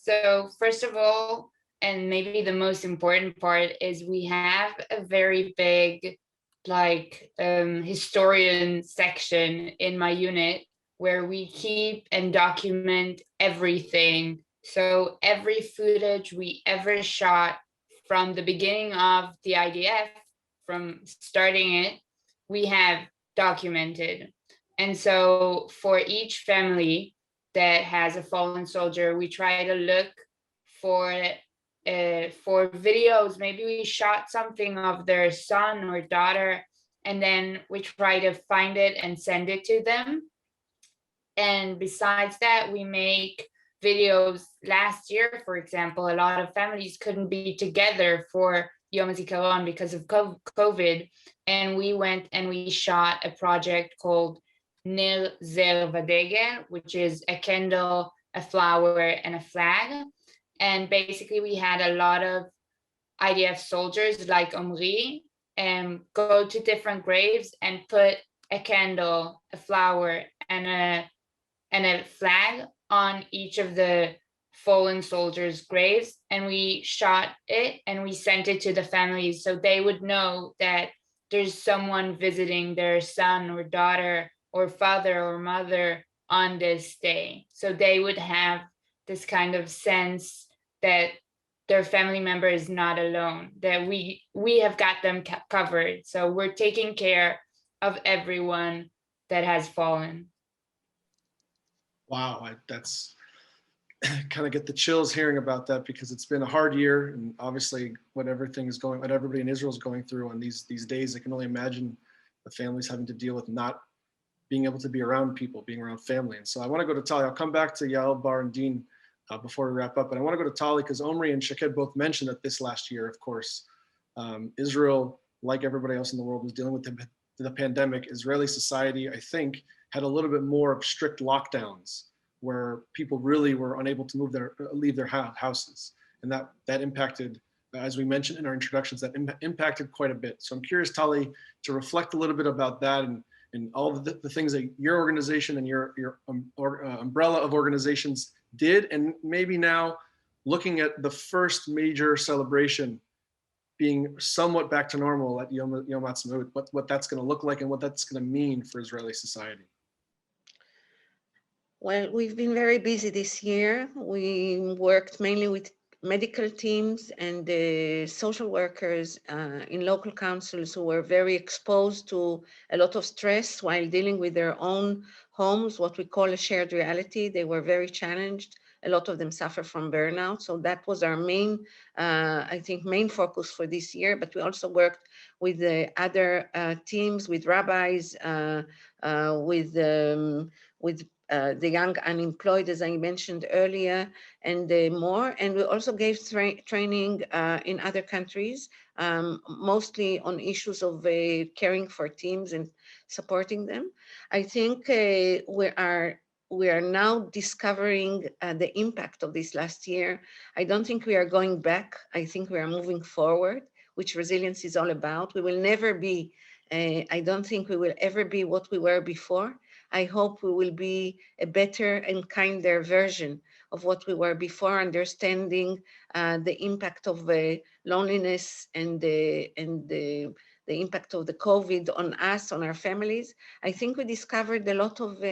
So first of all, and maybe the most important part, is we have a very big historian section in my unit where we keep and document everything. So every footage we ever shot from the beginning of the IDF, from starting it, we have documented. And so for each family that has a fallen soldier, we try to look for videos. Maybe we shot something of their son or daughter, and then we try to find it and send it to them. And besides that, we make videos. Last year, for example, a lot of families couldn't be together for Yom HaZikaron because of COVID. And we went and we shot a project called Ner Zer Vadegel, which is a candle, a flower, and a flag. And basically we had a lot of IDF soldiers like Omri go to different graves and put a candle, a flower, and a flag on each of the fallen soldiers' graves. And we shot it and we sent it to the families so they would know that there's someone visiting their son or daughter or father or mother on this day. So they would have this kind of sense that their family member is not alone, that we have got them covered. So we're taking care of everyone that has fallen. Wow, that's kind of get the chills hearing about that, because it's been a hard year, and obviously what everybody in Israel is going through on these days. I can only imagine the families having to deal with not being able to be around people, being around family. And so I want to go to Taly. I'll come back to Yael, Bar, and Dean before we wrap up, but I want to go to Taly because Omri and Shaked both mentioned that this last year, of course, Israel, like everybody else in the world, was dealing with the pandemic. Israeli society, I think, had a little bit more of strict lockdowns where people really were unable to leave their houses. And that impacted, as we mentioned in our introductions, that impacted quite a bit. So I'm curious, Taly, to reflect a little bit about that and all the things that your organization and your umbrella of organizations did, and maybe now looking at the first major celebration being somewhat back to normal at Yom HaAtzmaut, what that's going to look like and what that's going to mean for Israeli society. Well, we've been very busy this year. We worked mainly with medical teams and social workers in local councils who were very exposed to a lot of stress while dealing with their own homes, what we call a shared reality. They were very challenged. A lot of them suffer from burnout. So that was our main, I think, main focus for this year. But we also worked with the other teams, with rabbis, with the young unemployed, as I mentioned earlier, and more. And we also gave training in other countries, mostly on issues of caring for teams and supporting them. I think we are now discovering the impact of this last year. I don't think we are going back. I think we are moving forward, which resilience is all about. We will never be, I don't think we will ever be what we were before. I hope we will be a better and kinder version of what we were before, understanding the impact of loneliness and the impact of the COVID on us, on our families. I think we discovered a lot of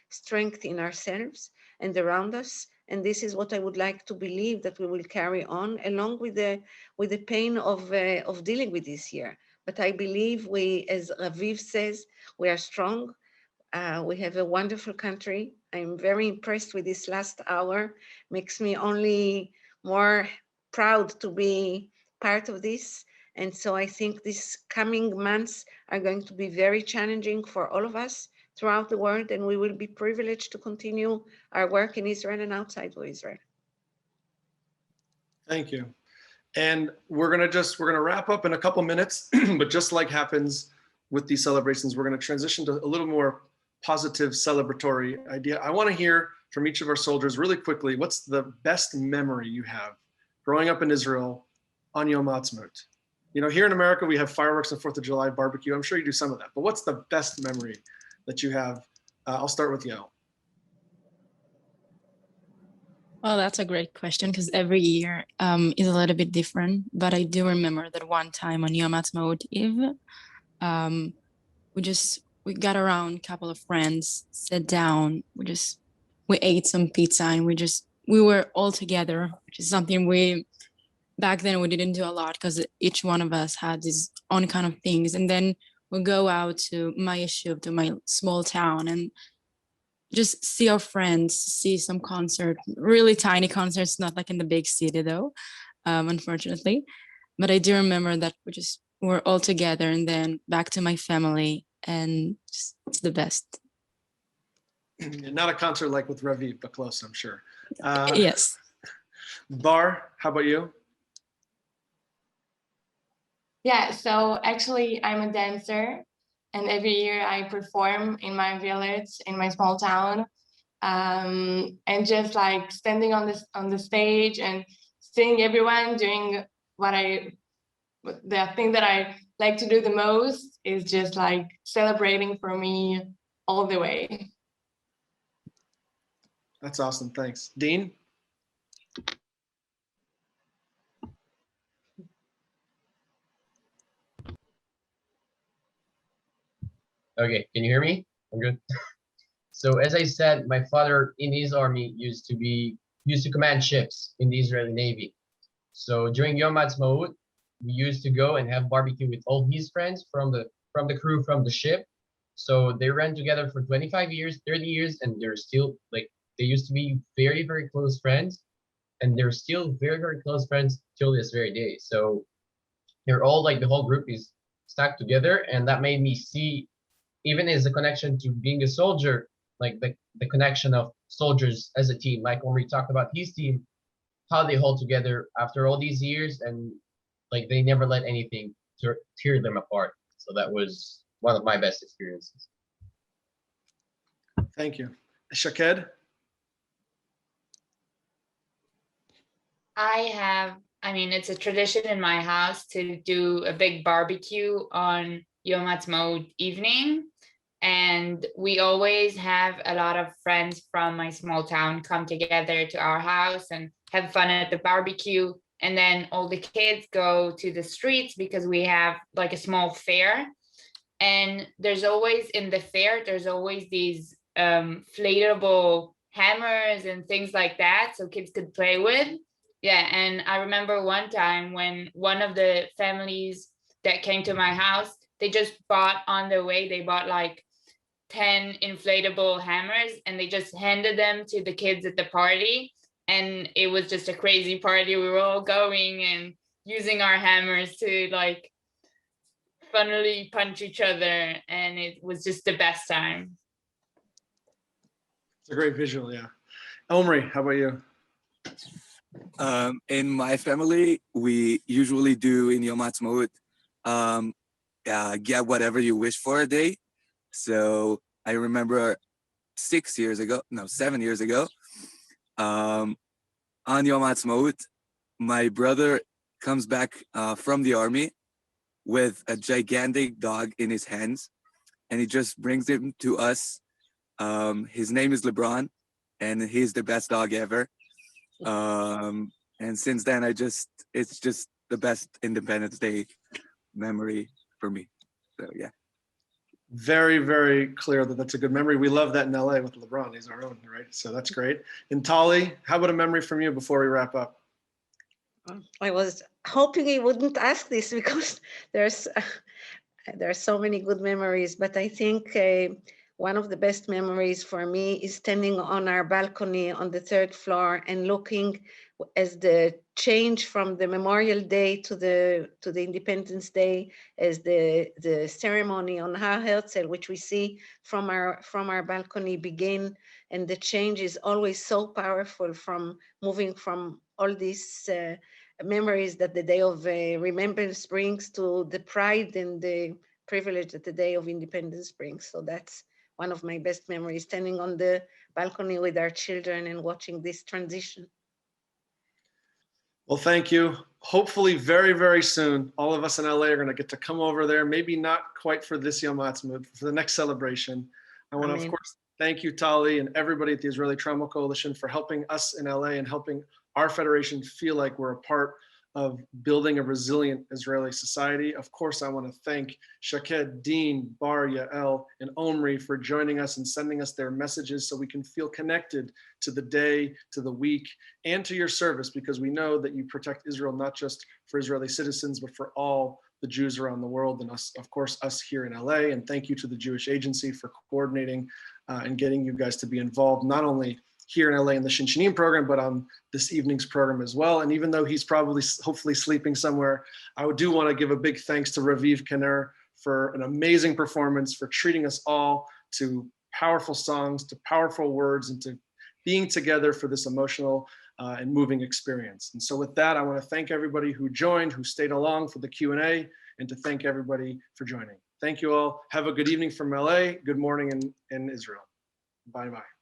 strength in ourselves and around us. And this is what I would like to believe that we will carry on, along with the pain of dealing with this year. But I believe we, as Raviv says, we are strong. We have a wonderful country. I'm very impressed with this last hour. Makes me only more proud to be part of this. And so I think these coming months are going to be very challenging for all of us throughout the world, and we will be privileged to continue our work in Israel and outside of Israel. Thank you. And we're gonna wrap up in a couple minutes, but just like happens with these celebrations, we're gonna transition to a little more positive celebratory idea. I wanna hear from each of our soldiers really quickly, what's the best memory you have growing up in Israel on Yom Ha'atzmaut? You know, here in America, we have fireworks and 4th of July barbecue. I'm sure you do some of that, but what's the best memory that you have? I'll start with Yael. Well, that's a great question because every year is a little bit different. But I do remember that one time on Yom Ha'atzmaut Eve, we got around, a couple of friends, sat down, we ate some pizza, and we were all together, which is something back then we didn't do a lot because each one of us had his own kind of things. And then we'll go out to my yeshiv, to my small town, and just see our friends, see some concert, really tiny concerts, not like in the big city though, unfortunately. But I do remember that we're all together, and then back to my family, and it's the best. Not a concert like with Raviv, but close, I'm sure. Yes. Bar, how about you? Yeah, so actually I'm a dancer, and every year I perform in my village, in my small town, and just like standing on the stage and seeing everyone doing the thing that I like to do the most is just like celebrating for me all the way. That's awesome, thanks. Dean? Okay, can you hear me? I'm good. So as I said, my father in his army used to command ships in the Israeli Navy. So during Yom Ha'atzmaut, we used to go and have barbecue with all his friends from the crew from the ship. So they ran together for 25 years, 30 years, and they're still like, they used to be very, very close friends, and they're still very, very close friends till this very day. So they're all like, the whole group is stuck together, and that made me see, even as a connection to being a soldier, like the connection of soldiers as a team, like when we talked about his team, how they hold together after all these years, and like they never let anything tear them apart. So that was one of my best experiences. Thank you. Shaked? I mean, it's a tradition in my house to do a big barbecue on Yom Ha'atzmaut evening. And we always have a lot of friends from my small town come together to our house and have fun at the barbecue. And then all the kids go to the streets because we have like a small fair. And there's always, in the fair, there's always these inflatable hammers and things like that so kids could play with. Yeah, and I remember one time when one of the families that came to my house, they just bought on the way, they bought like 10 inflatable hammers, and they just handed them to the kids at the party. And it was just a crazy party. We were all going and using our hammers to like funnily punch each other, and it was just the best time. It's a great visual, yeah. Omri, how about you? In my family, we usually do in Yom Ha'atzmaut, get whatever you wish for a day. So I remember 7 years ago, on Yom Ha'atzmaut, my brother comes back from the army with a gigantic dog in his hands, and he just brings him to us. His name is LeBron, and he's the best dog ever. And since then, it's just the best Independence Day memory for me. So yeah. Very, very clear that that's a good memory. We love that in LA with LeBron. He's our own, right? So that's great. And Taly, how about a memory from you before we wrap up? I was hoping he wouldn't ask this because there are so many good memories, but I think one of the best memories for me is standing on our balcony on the 3rd floor and looking as the change from the Memorial Day to the Independence Day, as the ceremony on Har Herzl, which we see from our balcony, begin, and the change is always so powerful, from moving from all these memories that the Day of Remembrance brings to the pride and the privilege that the Day of Independence brings. So that's one of my best memories, standing on the balcony with our children and watching this transition. Well, thank you. Hopefully very, very soon, all of us in LA are going to get to come over there, maybe not quite for this Yom Ha'atzmaut, but for the next celebration. I want to, of course, thank you, Taly, and everybody at the Israeli Trauma Coalition for helping us in LA and helping our federation feel like we're a part of building a resilient Israeli society. Of course, I want to thank Shaked, Dean, Bar, Yael, and Omri for joining us and sending us their messages so we can feel connected to the day, to the week, and to your service, because we know that you protect Israel not just for Israeli citizens, but for all the Jews around the world, and us, of course, us here in LA. And thank you to the Jewish Agency for coordinating and getting you guys to be involved, not only here in LA in the Shinshinim program, but on this evening's program as well. And even though he's probably, hopefully do somewhere, I do want to give a big thanks to Raviv Kaner for an amazing performance, for treating us all to powerful songs, to powerful words, and to being together for this emotional and moving experience. And so with that, I want to thank everybody who joined, who stayed along for the Q&A, and to thank everybody for joining. Thank you all. Have a good evening from LA. Good morning in Israel. Bye-bye.